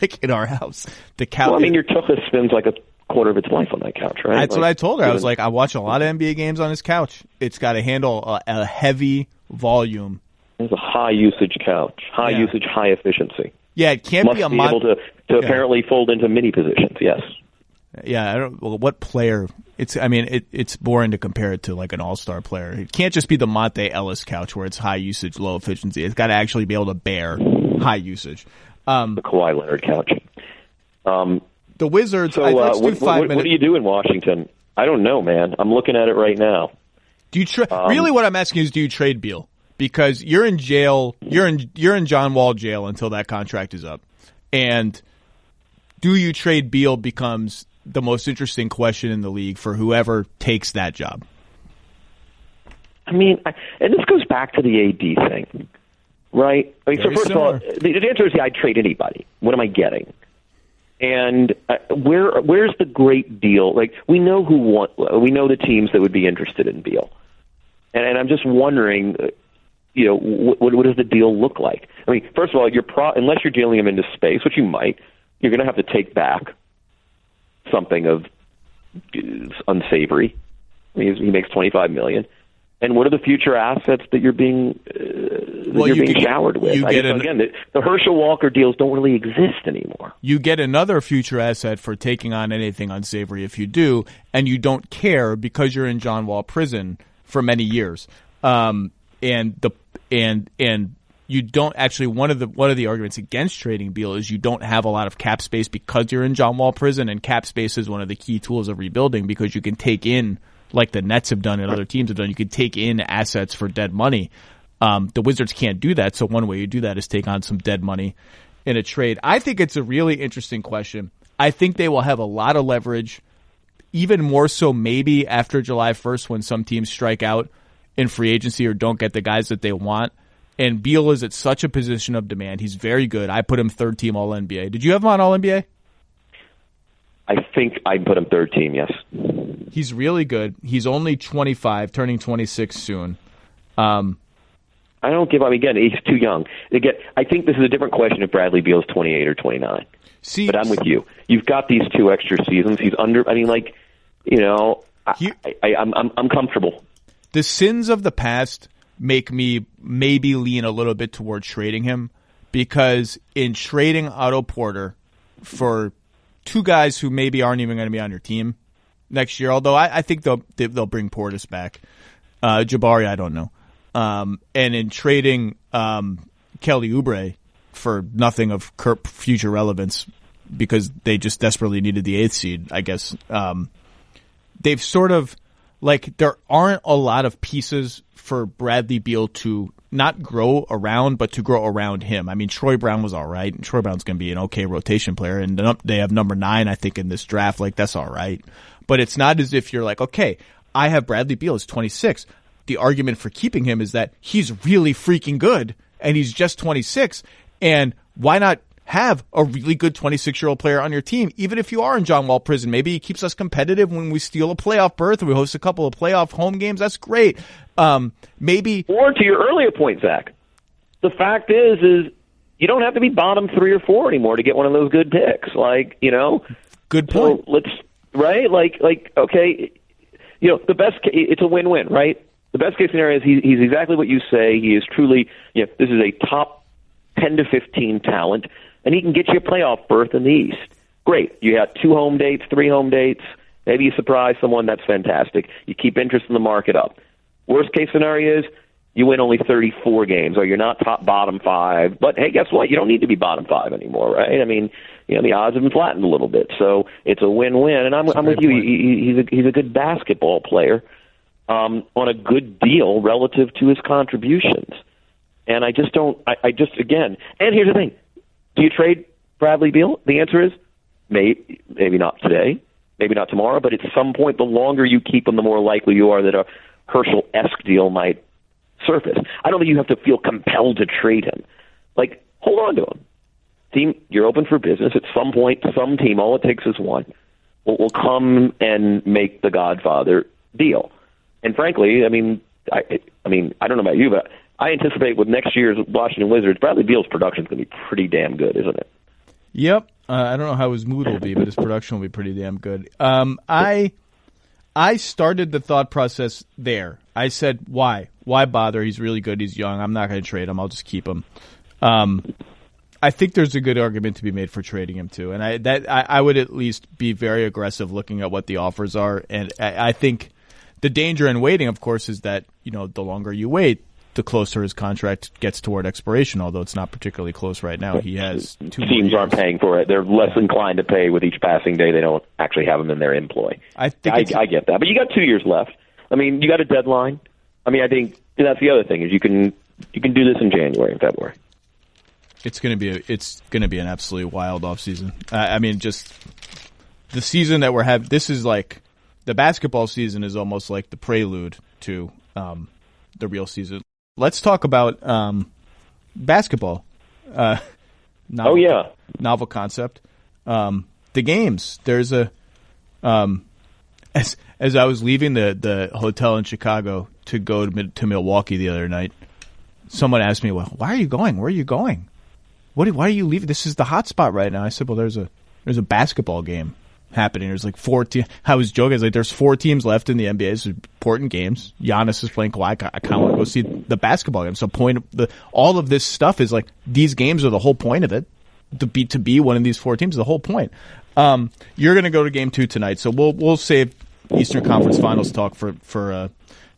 like in our house. The couch. Well, I mean, your tuchus spends like a quarter of its life on that couch, right? That's what I told her. I was like, I watch a lot of NBA games on this couch. It's got to handle a heavy volume. It's a high usage couch, high usage, high efficiency. Yeah, it can't be able to apparently fold into many positions. Yes. Yeah, what player? It's boring to compare it to like an all-star player. It can't just be the Monte Ellis couch where it's high usage, low efficiency. It's got to actually be able to bear high usage. The Kawhi Leonard couch. The Wizards. So, let's do 5 minutes. What do you do in Washington? I don't know, man. I'm looking at it right now. Do you really? What I'm asking is, do you trade Beal? Because you're in jail. You're in John Wall jail until that contract is up. And do you trade Beal becomes the most interesting question in the league for whoever takes that job. I mean, and this goes back to the AD thing, right? I mean, so first of all, the answer is I'd trade anybody. What am I getting? And where's the great deal? Like, we know we know the teams that would be interested in Beal, and I'm just wondering, what does the deal look like? I mean, first of all, unless you're dealing him into space, which you might, you're going to have to take back something of unsavory. I mean, he makes $25 million. And what are the future assets that you're being showered with? Again, the Herschel Walker deals don't really exist anymore. You get another future asset for taking on anything unsavory if you do, and you don't care because you're in John Wall prison for many years. And you don't actually. One of the arguments against trading Beal is you don't have a lot of cap space because you're in John Wall prison, and cap space is one of the key tools of rebuilding because you can take in, like the Nets have done and other teams have done, you can take in assets for dead money. The Wizards can't do that, so one way you do that is take on some dead money in a trade. I think it's a really interesting question. I think they will have a lot of leverage, even more so maybe after July 1st when some teams strike out in free agency or don't get the guys that they want. And Beal is at such a position of demand. He's very good. I put him third team All-NBA. Did you have him on All-NBA? I think I put him third team, yes. He's really good. He's only 25, turning 26 soon. I don't give up. Again, he's too young. Again, I think this is a different question if Bradley Beal's 28 or 29. But I'm with you. You've got these 2 extra seasons. He's under. I mean, like, I'm comfortable. The sins of the past make me maybe lean a little bit toward trading him, because in trading Otto Porter for 2 guys who maybe aren't even going to be on your team next year, although I think they'll bring Portis back. Jabari, I don't know. And in trading Kelly Oubre for nothing of future relevance because they just desperately needed the 8th seed, I guess. They've sort of like there aren't a lot of pieces for Bradley Beal to not grow around, but to grow around him. I mean, Troy Brown was all right, and Troy Brown's going to be an okay rotation player, and they have number 9, I think, in this draft. Like, that's all right. But it's not as if you're like, okay, I have Bradley Beal as 26. The argument for keeping him is that he's really freaking good, and he's just 26, and why not have a really good 26-year-old player on your team, even if you are in John Wall prison? Maybe he keeps us competitive when we steal a playoff berth and we host a couple of playoff home games. That's great. Maybe. Or to your earlier point, Zach, the fact is you don't have to be bottom 3 or 4 anymore to get one of those good picks. Like, Good point. So right? Like, okay, the best, it's a win-win, right? The best case scenario is he's exactly what you say. He is truly, this is a top 10 to 15 talent, and he can get you a playoff berth in the East. Great. You have 2 home dates, 3 home dates. Maybe you surprise someone. That's fantastic. You keep interest in the market up. Worst case scenario is you win only 34 games, or you're not bottom 5. But hey, guess what? You don't need to be bottom 5 anymore, right? I mean, the odds have been flattened a little bit, so it's a win-win. And I'm with you. He's a good basketball player on a good deal relative to his contributions. And I just don't. Again. And here's the thing: do you trade Bradley Beal? The answer is maybe not today, maybe not tomorrow, but at some point, the longer you keep him, the more likely you are that a Herschel-esque deal might surface. I don't think you have to feel compelled to trade him. Like, hold on to him. Team, you're open for business. At some point, some team, all it takes is one, will come and make the Godfather deal. And frankly, I mean, I don't know about you, but I anticipate with next year's Washington Wizards, Bradley Beal's production is going to be pretty damn good, isn't it? Yep. I don't know how his mood will be, but his production will be pretty damn good. I started the thought process there. I said, why? Why bother? He's really good. He's young. I'm not going to trade him. I'll just keep him. I think there's a good argument to be made for trading him too, and I would at least be very aggressive looking at what the offers are. And I think the danger in waiting, of course, is that the longer you wait, the closer his contract gets toward expiration, although it's not particularly close right now. He has 2 teams aren't paying for it. They're less inclined to pay with each passing day. They don't actually have him in their employ. I get that. But you got 2 years left. I mean, you got a deadline. I mean, I think that's the other thing is you can do this in January and February. It's going to be an absolutely wild offseason. I mean, just the season that we're having, this is like the basketball season is almost like the prelude to the real season. Let's talk about basketball. Novel concept. The games. There's a as I was leaving the hotel in Chicago to go to Milwaukee the other night, someone asked me, "Well, why are you going? Where are you going? Why are you leaving? This is the hot spot right now." I said, "Well, there's a basketball game happening. There's like 4 teams." I was joking. I was like, there's 4 teams left in the NBA. It's important games. Giannis is playing Kawhi. I kind of want to go see the basketball game. So all of this stuff is like, these games are the whole point of it. To be one of these 4 teams is the whole point. You're going to go to game 2 tonight. So we'll save Eastern Conference Finals talk for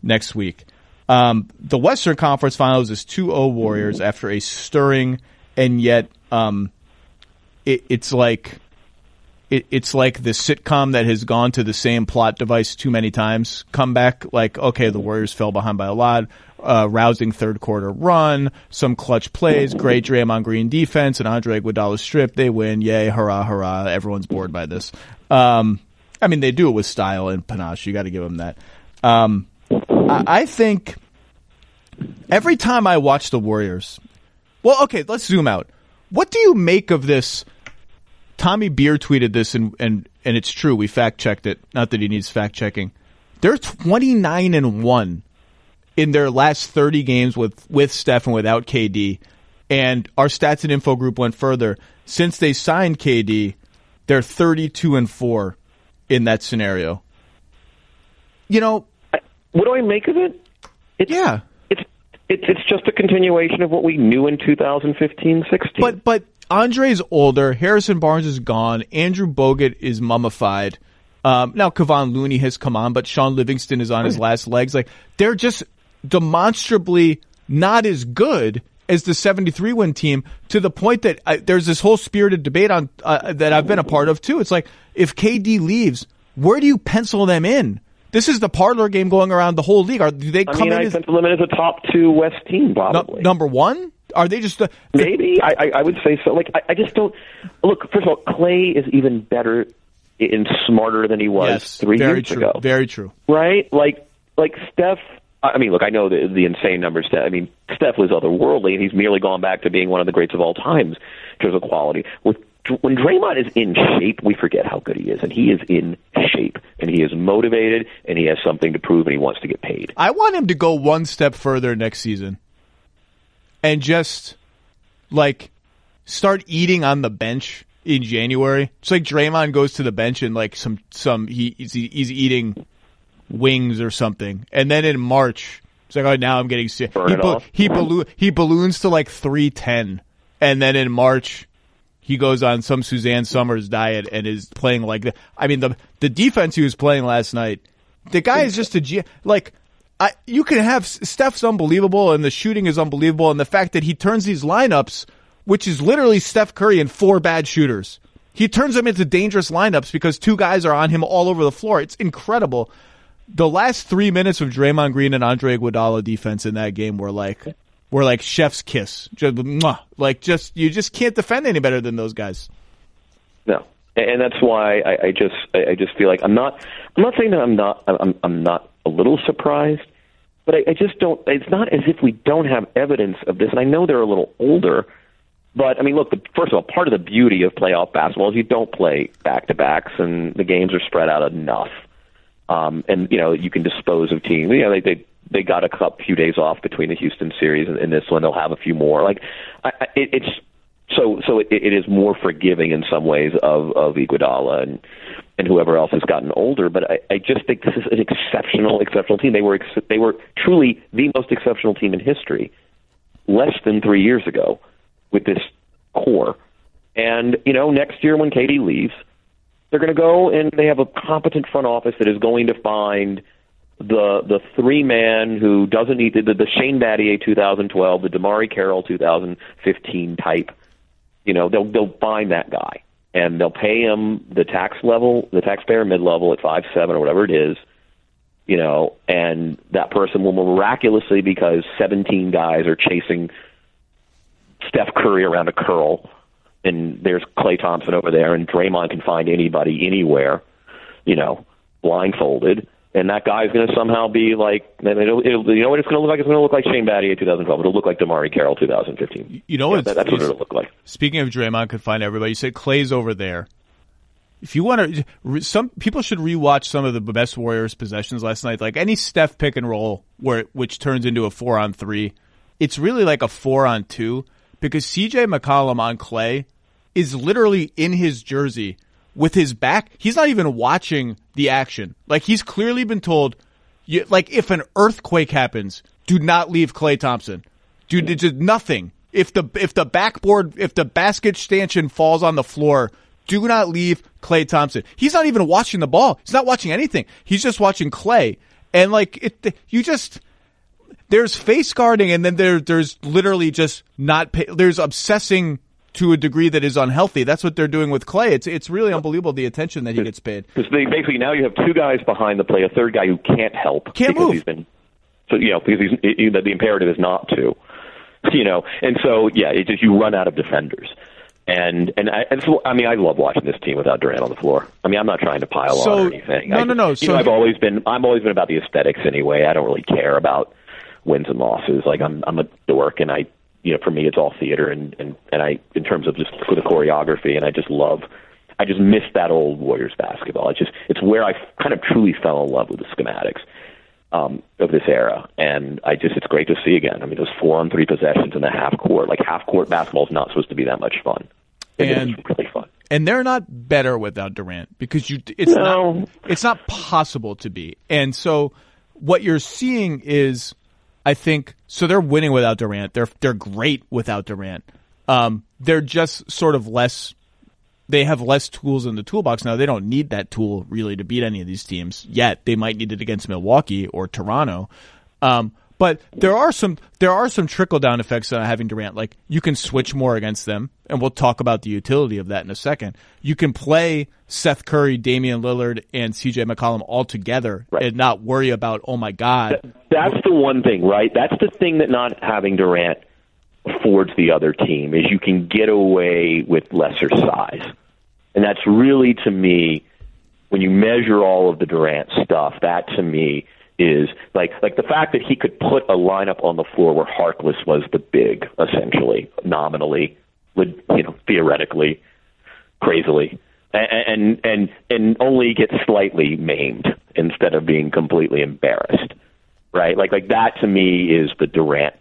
next week. The Western Conference Finals is 2-0 Warriors after a stirring, and yet it's like the sitcom that has gone to the same plot device too many times. Comeback, like, okay, the Warriors fell behind by a lot. Rousing third quarter run, some clutch plays, great Draymond Green defense, and Andre Iguodala strip. They win. Yay, hurrah, hurrah. Everyone's bored by this. I mean, they do it with style and panache. You got to give them that. I think every time I watch the Warriors, well, okay, let's zoom out. What do you make of this? Tommy Beer tweeted this, and it's true. We fact checked it. Not that he needs fact checking. They're 29-1 in their last 30 games with Steph and without KD. And our stats and info group went further. Since they signed KD, they're 32-4 in that scenario. What do I make of it? It's just a continuation of what we knew in 2015-16. But Andre's older. Harrison Barnes is gone. Andrew Bogut is mummified. Now Kevon Looney has come on, but Sean Livingston is on his last legs. Like, they're just demonstrably not as good as the 73-win team, to the point that there's this whole spirited debate on that I've been a part of too. It's like, if KD leaves, where do you pencil them in? this is the parlor game going around the whole league. Do they come in? I pencil them in as a top 2 West team, probably. Number 1? Are they just maybe? I would say so. Like I just don't look. First of all, Clay is even better and smarter than he was 3 years ago. Very true. Right? Like Steph. I mean, look, I know the insane numbers. I mean, Steph was otherworldly, and he's merely gone back to being one of the greats of all times in terms of quality. When Draymond is in shape, we forget how good he is, and he is in shape, and he is motivated, and he has something to prove, and he wants to get paid. I want him to go one step further next season and just, like, start eating on the bench in January. It's like Draymond goes to the bench and, like, he's eating wings or something, and then in March, it's like, oh, now I'm getting sick. He balloons to, like, 310, and then in March, he goes on some Suzanne Summers diet and is playing like that. I mean, the defense he was playing last night, the guy is just you can have Steph's unbelievable and the shooting is unbelievable, and the fact that he turns these lineups, which is literally Steph Curry and 4 bad shooters, he turns them into dangerous lineups because 2 guys are on him all over the floor. It's incredible. The last 3 minutes of Draymond Green and Andre Iguodala defense in that game were like chef's kiss. You just can't defend any better than those guys. No, and that's why I just feel like I'm not saying that I'm not a little surprised, but I just don't. It's not as if we don't have evidence of this, and I know they're a little older. But I mean, look. First of all, part of the beauty of playoff basketball is you don't play back-to-backs, and the games are spread out enough. And you can dispose of teams. They got a few days off between the Houston series and this one. They'll have a few more. Like it is more forgiving in some ways of Iguodala and whoever else has gotten older. But I just think this is an exceptional team. They were truly the most exceptional team in history less than 3 years ago with this core. And next year when KD leaves, they're going to go and they have a competent front office that is going to find the 3-man who doesn't need the Shane Battier 2012, the DeMarre Carroll 2015 type. They'll find that guy and they'll pay him the taxpayer mid-level at 5'7" or whatever it is. And that person will miraculously, because 17 guys are chasing Steph Curry around a curl, and there's Klay Thompson over there, and Draymond can find anybody anywhere, blindfolded. And that guy's going to somehow be like, you know what it's going to look like? It's going to look like Shane Battier 2012. It'll look like DeMarre Carroll 2015. That's what it'll look like. Speaking of Draymond could find everybody, you said Klay's over there. If you want to, some people should rewatch some of the best Warriors possessions last night. Like any Steph pick and roll which turns into a 4-on-3, it's really like a 4-on-2 because CJ McCollum on Klay is literally in his jersey with his back. He's not even watching the action. Like, he's clearly been told, if an earthquake happens, do not leave Klay Thompson. It's just nothing. If the basket stanchion falls on the floor, do not leave Klay Thompson. He's not even watching the ball. He's not watching anything. He's just watching Klay. And there's face guarding, and then there's literally just there's obsessing to a degree that is unhealthy. That's what they're doing with Klay. It's really unbelievable the attention that he gets paid. Because basically now you have 2 guys behind the play, a third guy who can't help. Can't move. Because the imperative is not to. And so it's just you run out of defenders. And I love watching this team without Durant on the floor. I mean, I'm not trying to pile on or anything. No. I'm always been about the aesthetics anyway. I don't really care about wins and losses. Like I'm a dork, and for me, it's all theater, and in terms of just for the choreography, and I just miss that old Warriors basketball. It's where I kind of truly fell in love with the schematics of this era, and it's great to see again. I mean, those 4-on-3 possessions in the half court, like half court basketball is not supposed to be that much fun. It's really fun. And they're not better without Durant because it's not possible to be. And so what you're seeing is, I think, so they're winning without Durant. They're great without Durant. They're just sort of less. They have less tools in the toolbox now. They don't need that tool really to beat any of these teams yet. They might need it against Milwaukee or Toronto. But there are some trickle down effects on having Durant. Like, you can switch more against them, and we'll talk about the utility of that in a second. You can play Seth Curry, Damian Lillard, and CJ McCollum all together and not worry about, oh my God. That's the one thing, right? That's the thing that not having Durant affords the other team, is you can get away with lesser size. And that's really, to me, when you measure all of the Durant stuff, that to me is like the fact that he could put a lineup on the floor where Harkless was the big, essentially, nominally, theoretically, crazily, and only get slightly maimed instead of being completely embarrassed, right? Like that to me is the Durant.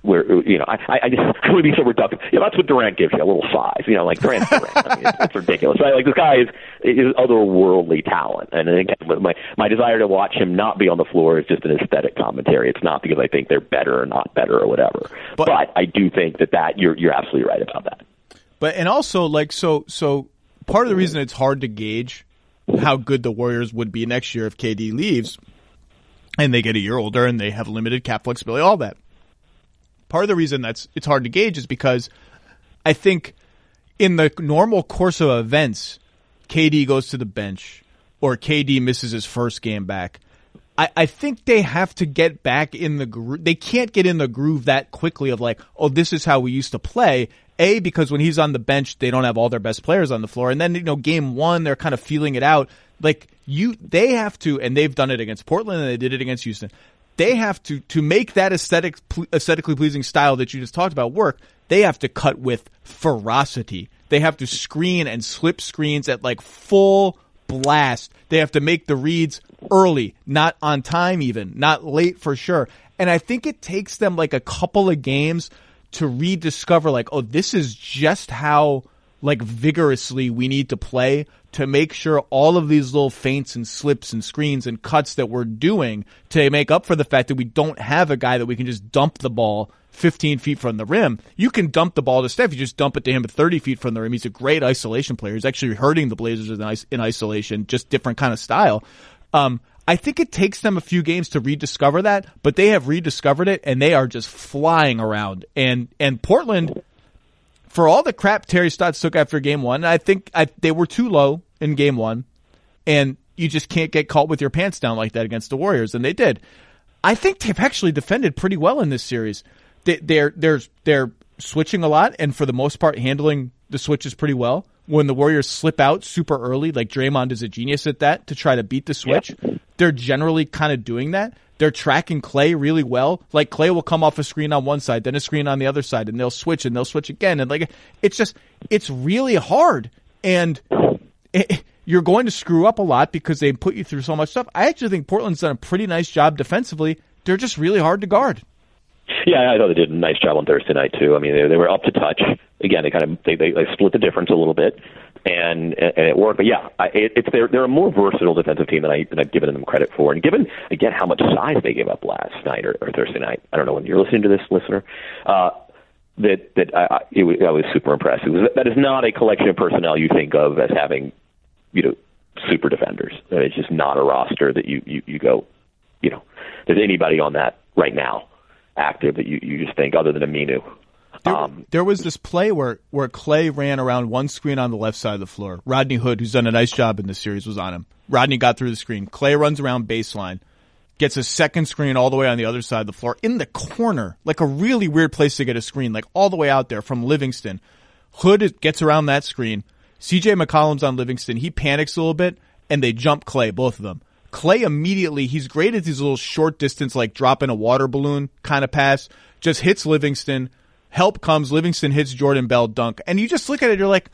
Where I would be so reductive. That's what Durant gives you, a little size. Like Durant's Durant. I mean, it's ridiculous. Right? Like, this guy is otherworldly talent, and again, my desire to watch him not be on the floor is just an aesthetic commentary. It's not because I think they're better or not better or whatever. But I do think that you're absolutely right about that. But and also so part of the reason it's hard to gauge how good the Warriors would be next year if KD leaves, and they get a year older and they have limited cap flexibility, all that. Part of the reason it's hard to gauge is because I think in the normal course of events, KD goes to the bench or KD misses his first game back. I think they have to get back in the groove. They can't get in the groove that quickly of like, oh, this is how we used to play. Because when he's on the bench, they don't have all their best players on the floor. And then, game one, they're kind of feeling it out. Like they have to, and they've done it against Portland and they did it against Houston. They have to make that aesthetically pleasing style that you just talked about work. They have to cut with ferocity. They have to screen and slip screens at like full blast. They have to make the reads early, not on time even, not late for sure. And I think it takes them like a couple of games to rediscover like, oh, this is just how like vigorously we need to play to make sure all of these little feints and slips and screens and cuts that we're doing to make up for the fact that we don't have a guy that we can just dump the ball 15 feet from the rim. You can dump the ball to Steph. You just dump it to him at 30 feet from the rim. He's a great isolation player. He's actually hurting the Blazers in isolation, just different kind of style. I think it takes them a few games to rediscover that, but they have rediscovered it and they are just flying around. And Portland, for all the crap Terry Stotts took after game one, I think they were too low in game one, and you just can't get caught with your pants down like that against the Warriors, and they did. I think they've actually defended pretty well in this series. They're switching a lot, and for the most part handling the switches pretty well. When the Warriors slip out super early, like Draymond is a genius at that, to try to beat the switch, they're generally kind of doing that. They're tracking Klay really well. Like, Klay will come off a screen on one side, then a screen on the other side, and they'll switch again. And like, it's really hard. And you're going to screw up a lot because they put you through so much stuff. I actually think Portland's done a pretty nice job defensively. They're just really hard to guard. Yeah, I thought they did a nice job on Thursday night too. I mean, they were up to touch. Again, they split the difference a little bit, and it worked. But yeah, they're a more versatile defensive team than I've given them credit for. And given again how much size they gave up last night or Thursday night, I don't know when you're listening to this, listener. I was super impressed. That is not a collection of personnel you think of as having, super defenders. It's just not a roster that you go, there's anybody on that right now active that you just think other than Aminu. There was this play where Klay ran around one screen on the left side of the floor. Rodney Hood, who's done a nice job in this series, was on him. Rodney got through the screen. Klay runs around baseline, gets a second screen all the way on the other side of the floor in the corner, like a really weird place to get a screen, like all the way out there from Livingston. Hood gets around that screen. CJ McCollum's on Livingston. He panics a little bit, and they jump Klay, both of them. Klay immediately, he's great at these little short distance, like dropping a water balloon kind of pass, just hits Livingston. Help comes, Livingston hits Jordan Bell, dunk. And you just look at it, you're like,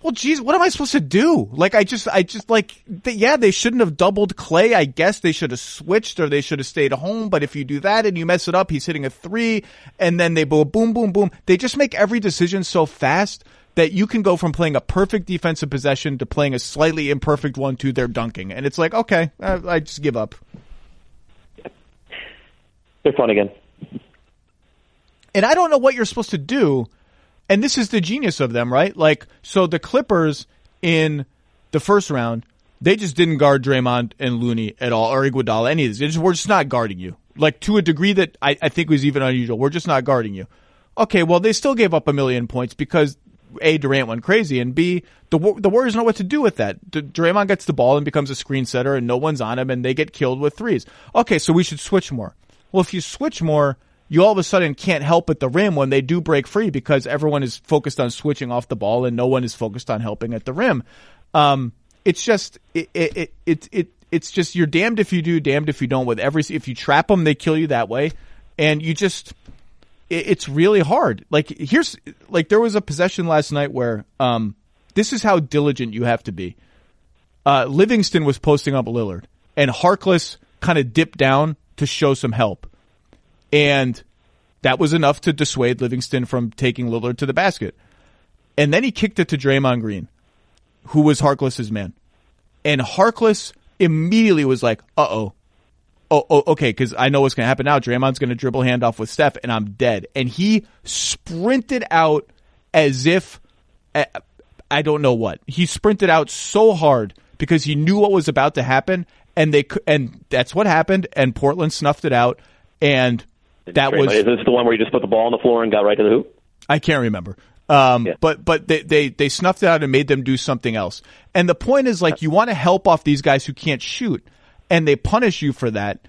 well, geez, what am I supposed to do? Like, they shouldn't have doubled Klay. I guess they should have switched or they should have stayed home. But if you do that and you mess it up, he's hitting a three, and then they boom, boom, boom, boom. They just make every decision so fast that you can go from playing a perfect defensive possession to playing a slightly imperfect one to their dunking. And it's like, okay, I just give up. They're fun again. And I don't know what you're supposed to do. And this is the genius of them, right? Like, so the Clippers in the first round, they just didn't guard Draymond and Looney at all, or Iguodala, any of these. We're just not guarding you. like to a degree that I think was even unusual. We're just not guarding you. Okay, well, they still gave up 1 million points because A, Durant went crazy, and B, the Warriors know what to do with that. Draymond gets the ball and becomes a screen setter, and no one's on him, and they get killed with threes. Okay, so we should switch more. Well, if you switch more, you all of a sudden can't help at the rim when they do break free because everyone is focused on switching off the ball and no one is focused on helping at the rim. It's just it's just you're damned if you do, damned if you don't. If you trap them, they kill you that way, and you just it's really hard. There was a possession last night where this is how diligent you have to be. Livingston was posting up Lillard, and Harkless kind of dipped down to show some help. And that was enough to dissuade Livingston from taking Lillard to the basket. And then he kicked it to Draymond Green, who was Harkless's man. And Harkless immediately was like, oh, okay, because I know what's going to happen now. Draymond's going to dribble handoff with Steph, and I'm dead. And he sprinted out as if, I don't know what. He sprinted out so hard because he knew what was about to happen, and that's what happened, and Portland snuffed it out, and that was... Is this the one where you just put the ball on the floor and got right to the hoop? I can't remember. But they snuffed it out and made them do something else. And the point is, like, you want to help off these guys who can't shoot, and they punish you for that.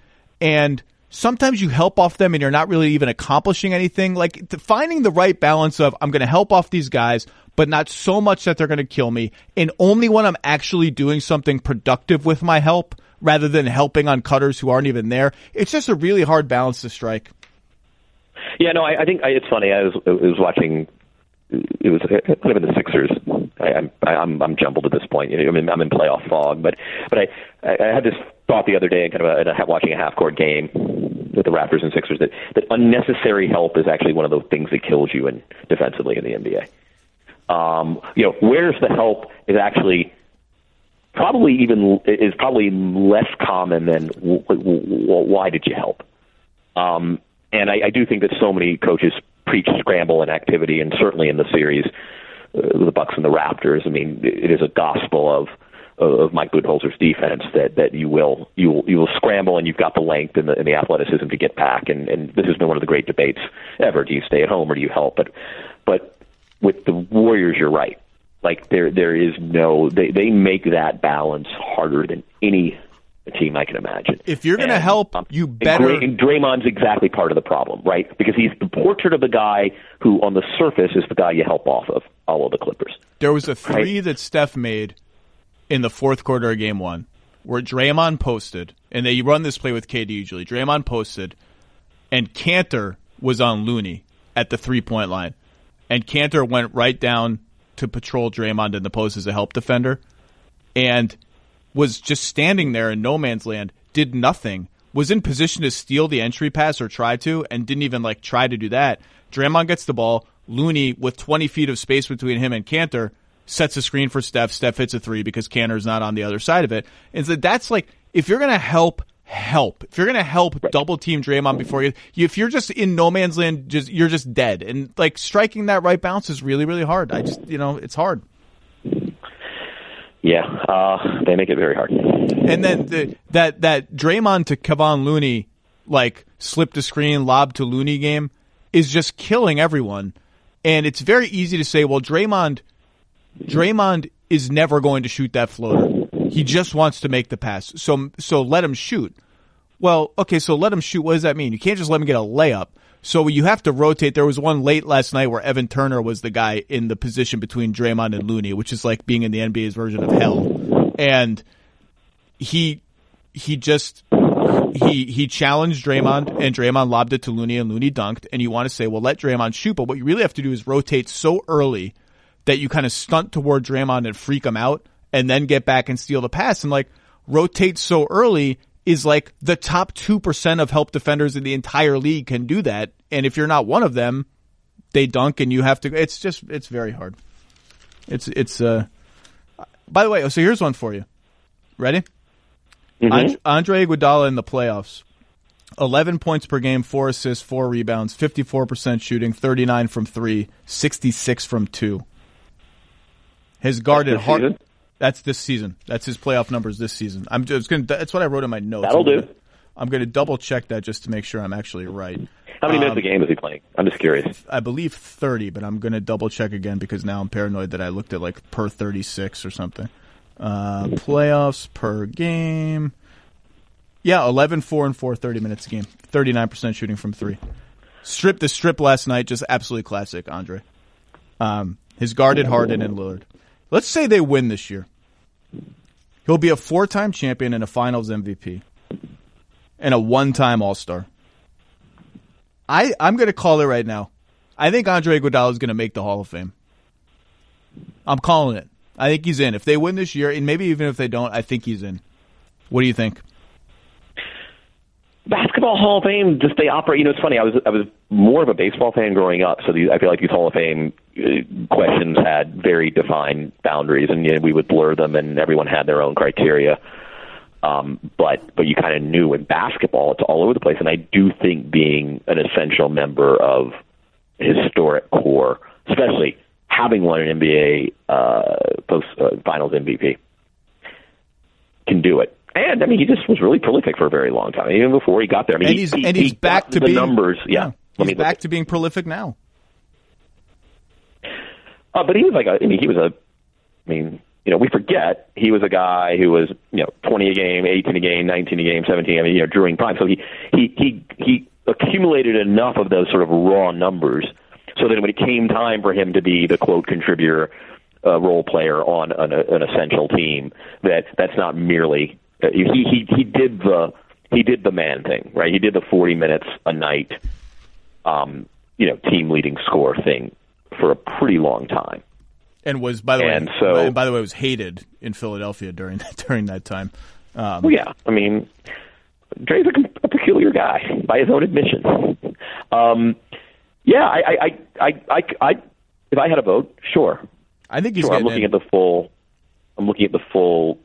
And sometimes you help off them and you're not really even accomplishing anything. Like, finding the right balance of, I'm going to help off these guys, but not so much that they're going to kill me. And only when I'm actually doing something productive with my help, rather than helping on cutters who aren't even there. It's just a really hard balance to strike. Yeah, no, I think it's funny. I was watching. It was kind of in the Sixers. I'm jumbled at this point. I'm in playoff fog, but I had this thought the other day, kind of watching a half-court game with the Raptors and Sixers, that unnecessary help is actually one of the things that kills you defensively in the NBA. Where's the help is actually probably less common than why did you help? And I do think that so many coaches preach scramble and activity, and certainly in the series, the Bucks and the Raptors. I mean, it is a gospel of Mike Budenholzer's defense that you will scramble, and you've got the length and the athleticism to get back. And this has been one of the great debates ever: do you stay at home or do you help? But with the Warriors, you're right. Like there is no they make that balance harder than any team I can imagine. If you're going to help, you better. And Draymond's exactly part of the problem, right? Because he's the portrait of the guy who, on the surface, is the guy you help off of all of the Clippers. There was a three that Steph made in the fourth quarter of Game 1 where Draymond posted, and they run this play with KD usually. Draymond posted, and Cantor was on Looney at the three-point line, and Cantor went right down to patrol Draymond in the post as a help defender, and was just standing there in no man's land, did nothing, was in position to steal the entry pass or try to, and didn't even try to do that. Draymond gets the ball. Looney, with 20 feet of space between him and Cantor, sets a screen for Steph. Steph hits a three because Cantor's not on the other side of it. And so that's if you're going to help. If you're going to help, right, double team Draymond before you. If you're just in no man's land, you're just dead. And striking that right bounce is really, really hard. It's hard. Yeah, they make it very hard. And then that Draymond to Kevon Looney, slip the screen, lob to Looney game is just killing everyone. And it's very easy to say, well, Draymond is never going to shoot that floater. He just wants to make the pass. So let him shoot. Well, okay, so let him shoot. What does that mean? You can't just let him get a layup. So you have to rotate. There was one late last night where Evan Turner was the guy in the position between Draymond and Looney, which is like being in the NBA's version of hell. And he challenged Draymond, and Draymond lobbed it to Looney, and Looney dunked. And you want to say, well, let Draymond shoot. But what you really have to do is rotate so early that you kind of stunt toward Draymond and freak him out, and then get back and steal the pass. And rotate so early is the top 2% of help defenders in the entire league can do that. And if you're not one of them, they dunk and you have to, it's very hard. By the way, so here's one for you. Ready? Mm-hmm. Andre Iguodala in the playoffs. 11 points per game, 4 assists, 4 rebounds, 54% shooting, 39 from 3, 66 from 2. Has guarded hard. That's this season. That's his playoff numbers this season. That's what I wrote in my notes. That'll do. I'm going to double check that just to make sure I'm actually right. How many minutes a game is he playing? I'm just curious. I believe 30, but I'm going to double check again because now I'm paranoid that I looked at like per 36 or something. Playoffs per game. Yeah, 11, 4, and 4, 30 minutes a game. 39% shooting from three. The strip last night, just absolutely classic, Andre. His guarded Harden and Lillard. Let's say they win this year. He'll be a 4-time champion and a Finals MVP. And a 1-time All-Star. I'm going to call it right now. I think Andre Iguodala is going to make the Hall of Fame. I'm calling it. I think he's in. If they win this year, and maybe even if they don't, I think he's in. What do you think? Basketball Hall of Fame, just they operate. It's funny. I was more of a baseball fan growing up, so I feel like these Hall of Fame questions had very defined boundaries, and we would blur them, and everyone had their own criteria. But you kind of knew in basketball, it's all over the place, and I do think being an essential member of historic core, especially having won an NBA Finals MVP, can do it. And he just was really prolific for a very long time, even before he got there. He's back to being numbers. Yeah, he's back to being prolific now. But he was we forget he was a guy who was 20 a game, 18 a game, 19 a game, 17. During prime, so he accumulated enough of those sort of raw numbers, so that when it came time for him to be the quote contributor, role player on an essential team, that's not merely. He did the man thing, right? He did the 40 minutes a night, team leading score thing for a pretty long time, and was by the way was hated in Philadelphia during that time. Dre's a peculiar guy by his own admission. If I had a vote, sure. I think he's. Sure, I'm looking at the full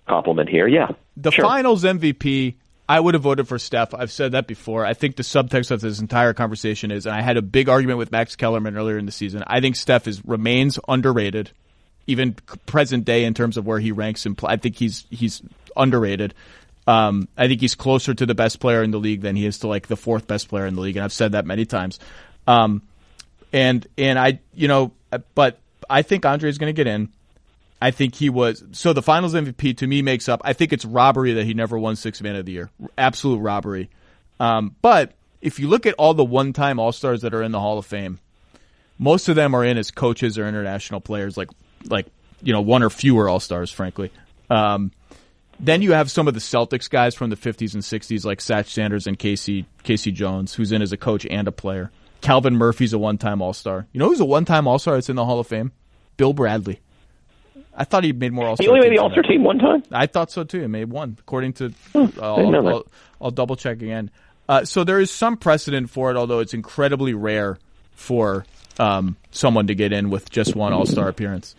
compliment here. Yeah. The Finals MVP, I would have voted for Steph. I've said that before. I think the subtext of this entire conversation is, and I had a big argument with Max Kellerman earlier in the season, I think Steph remains underrated, even present day in terms of where he ranks in play. I think he's underrated. I think he's closer to the best player in the league than he is to like the fourth best player in the league, and I've said that many times. But I think Andre's going to get in. I think so the Finals MVP to me makes up, I think it's robbery that he never won Sixth Man of the Year. Absolute robbery. But if you look at all the one-time All-Stars that are in the Hall of Fame, most of them are in as coaches or international players, like one or fewer All-Stars, frankly. Then you have some of the Celtics guys from the 50s and 60s, like Satch Sanders and Casey Jones, who's in as a coach and a player. Calvin Murphy's a one-time All-Star. You know who's a one-time All-Star that's in the Hall of Fame? Bill Bradley. I thought he made more All-Star teams. He only made the All-Star team one time? I thought so, too. He made one, according to... I'll double-check again. So there is some precedent for it, although it's incredibly rare for someone to get in with just one All-Star appearance.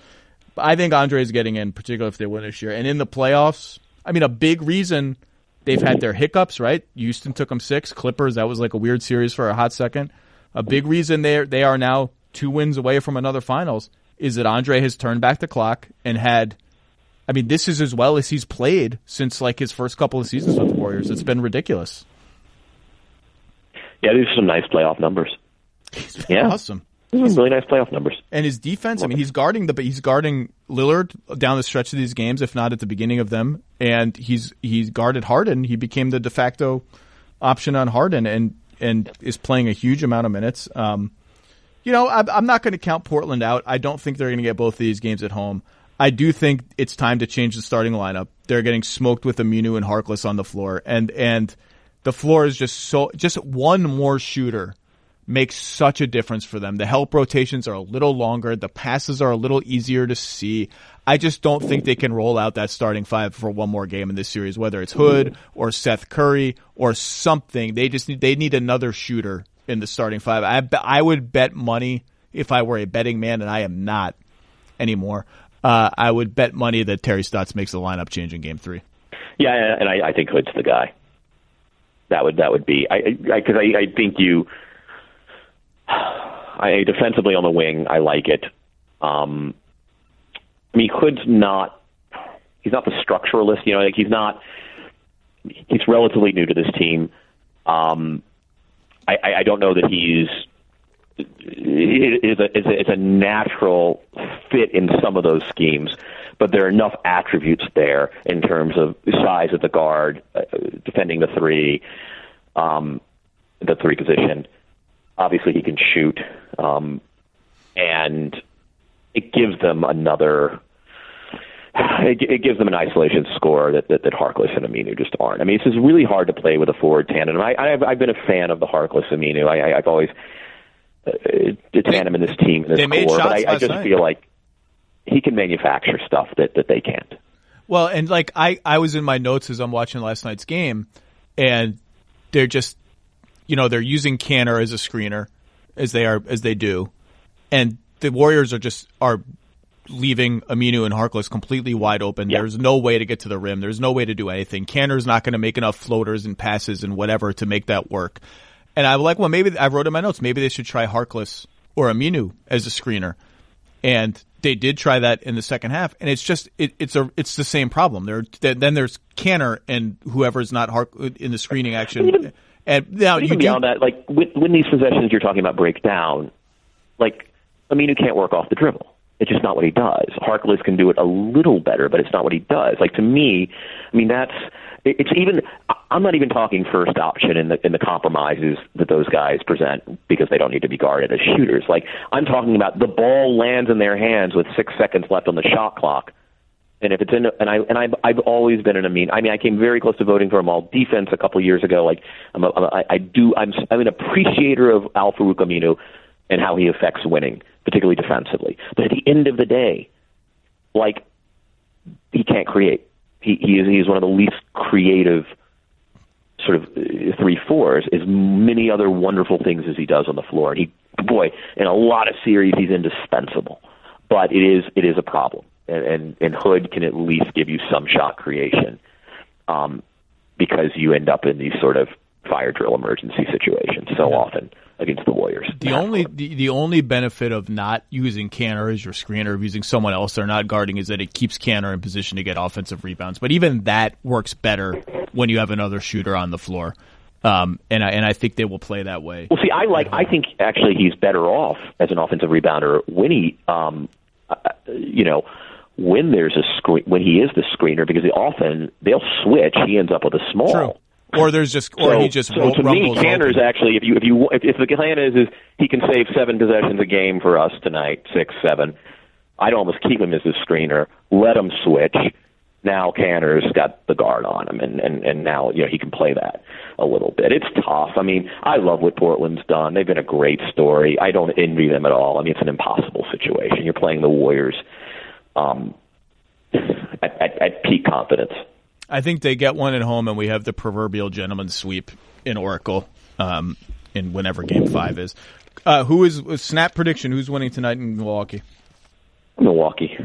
But I think Andre's getting in, particularly if they win this year. And in the playoffs, a big reason they've had their hiccups, right? Houston took them 6. Clippers, that was like a weird series for a hot second. A big reason they are now 2 wins away from another Finals is that Andre has turned back the clock and this is as well as he's played since like his first couple of seasons with the Warriors. It's been ridiculous. Yeah, these are some nice playoff numbers. Awesome. These are really nice playoff numbers. And his defense, he's guarding Lillard down the stretch of these games, if not at the beginning of them. And he's guarded Harden. He became the de facto option on Harden and is playing a huge amount of minutes. I'm not going to count Portland out. I don't think they're going to get both of these games at home. I do think it's time to change the starting lineup. They're getting smoked with Aminu and Harkless on the floor, and the floor is just one more shooter makes such a difference for them. The help rotations are a little longer. The passes are a little easier to see. I just don't think they can roll out that starting 5 for one more game in this series, whether it's Hood or Seth Curry or something. They need another shooter in the starting 5. I would bet money if I were a betting man, and I am not anymore. I would bet money that Terry Stotts makes the lineup change in Game 3. Yeah, and I think Hood's the guy. That would be because I think defensively on the wing, I like it. Hood's not. He's not the structuralist. He's not. he's relatively new to this team. I don't know that he's a natural fit in some of those schemes, but there are enough attributes there in terms of size of the guard, defending the three position. Obviously, he can shoot, and it gives them another. It gives them an isolation score that Harkless and Aminu just aren't. I mean, it's just really hard to play with a forward tandem. I've been a fan of the Harkless Aminu. I've always the tandem in this team, in this core, but I just feel like he can manufacture stuff that they can't. Well, and like I was in my notes as I'm watching last night's game, and they're just, they're using Canner as a screener as they do, and the Warriors are leaving Aminu and Harkless completely wide open. Yeah. There's no way to get to the rim. There's no way to do anything. Canner's not going to make enough floaters and passes and whatever to make that work. And I'm like, well, maybe I wrote in my notes, maybe they should try Harkless or Aminu as a screener. And they did try that in the second half, and it's just it's the same problem. Then there's Canner and whoever's not in the screening action. And now beyond that, like when these possessions you're talking about break down, like Aminu can't work off the dribble. It's just not what he does. Harkless can do it a little better, but it's not what he does. Like, to me, I mean, it's even, I'm not even talking first option in the compromises that those guys present because they don't need to be guarded as shooters. Like, I'm talking about the ball lands in their hands with 6 seconds left on the shot clock. And if it's I've always been I came very close to voting for him all defense a couple of years ago. Like, I'm an appreciator of Al-Farouq Aminu and how he affects winning, particularly defensively. But at the end of the day, like, he can't create. He's one of the least creative sort of 3-4s, as many other wonderful things as he does on the floor. And in a lot of series, he's indispensable. But it is a problem. And Hood can at least give you some shot creation because you end up in these sort of fire drill emergency situations so often against the Warriors. The only benefit of not using Canner as your screener, of using someone else they're not guarding, is that it keeps Canner in position to get offensive rebounds. But even that works better when you have another shooter on the floor. And I think they will play that way. Well, see, I think actually he's better off as an offensive rebounder when he, when there's a screen, when he is the screener, because often they'll switch. He ends up with a small. True. Or there's just, he just rumbles. To me, Canner's actually, if the plan is he can save 7 possessions a game for us tonight, 6, 7, I'd almost keep him as a screener, let him switch. Now Canner's got the guard on him, and now he can play that a little bit. It's tough. I mean, I love what Portland's done. They've been a great story. I don't envy them at all. I mean, it's an impossible situation. You're playing the Warriors at peak confidence. I think they get one at home, and we have the proverbial gentleman's sweep in Oracle in whenever Game 5 is. Who is snap prediction? Who's winning tonight in Milwaukee? Milwaukee.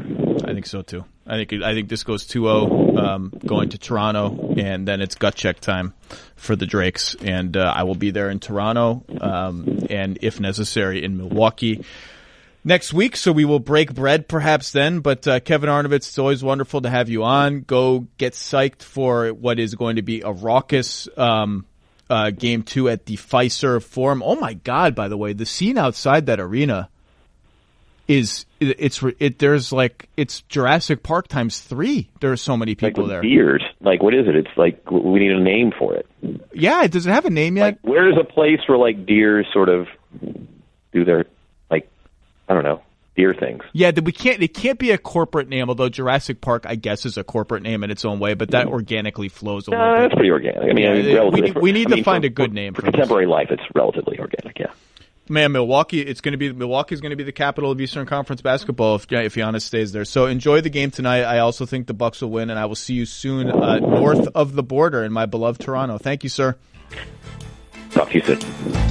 I think so too. I think this goes 2-0 going to Toronto, and then it's gut check time for the Drakes, and I will be there in Toronto, and if necessary in Milwaukee next week, so we will break bread perhaps then. But Kevin Arnovitz, it's always wonderful to have you on. Go get psyched for what is going to be a raucous Game 2 at the Fiserv Forum. Oh my God! By the way, the scene outside that arena it's Jurassic Park times 3. There are so many people there. Beers, like what is it? It's like we need a name for it. Yeah, does it have a name yet? Like, where's a place where like deers sort of do their I don't know, deer things. Yeah, it can't be a corporate name, although Jurassic Park, I guess, is a corporate name in its own way, but that organically flows a little bit. That's pretty organic. I mean, we need to find a good name for contemporary life. It's relatively organic, yeah. Man, Milwaukee's going to be the capital of Eastern Conference basketball if Giannis stays there. So enjoy the game tonight. I also think the Bucks will win, and I will see you soon north of the border in my beloved Toronto. Thank you, sir. Talk to you soon.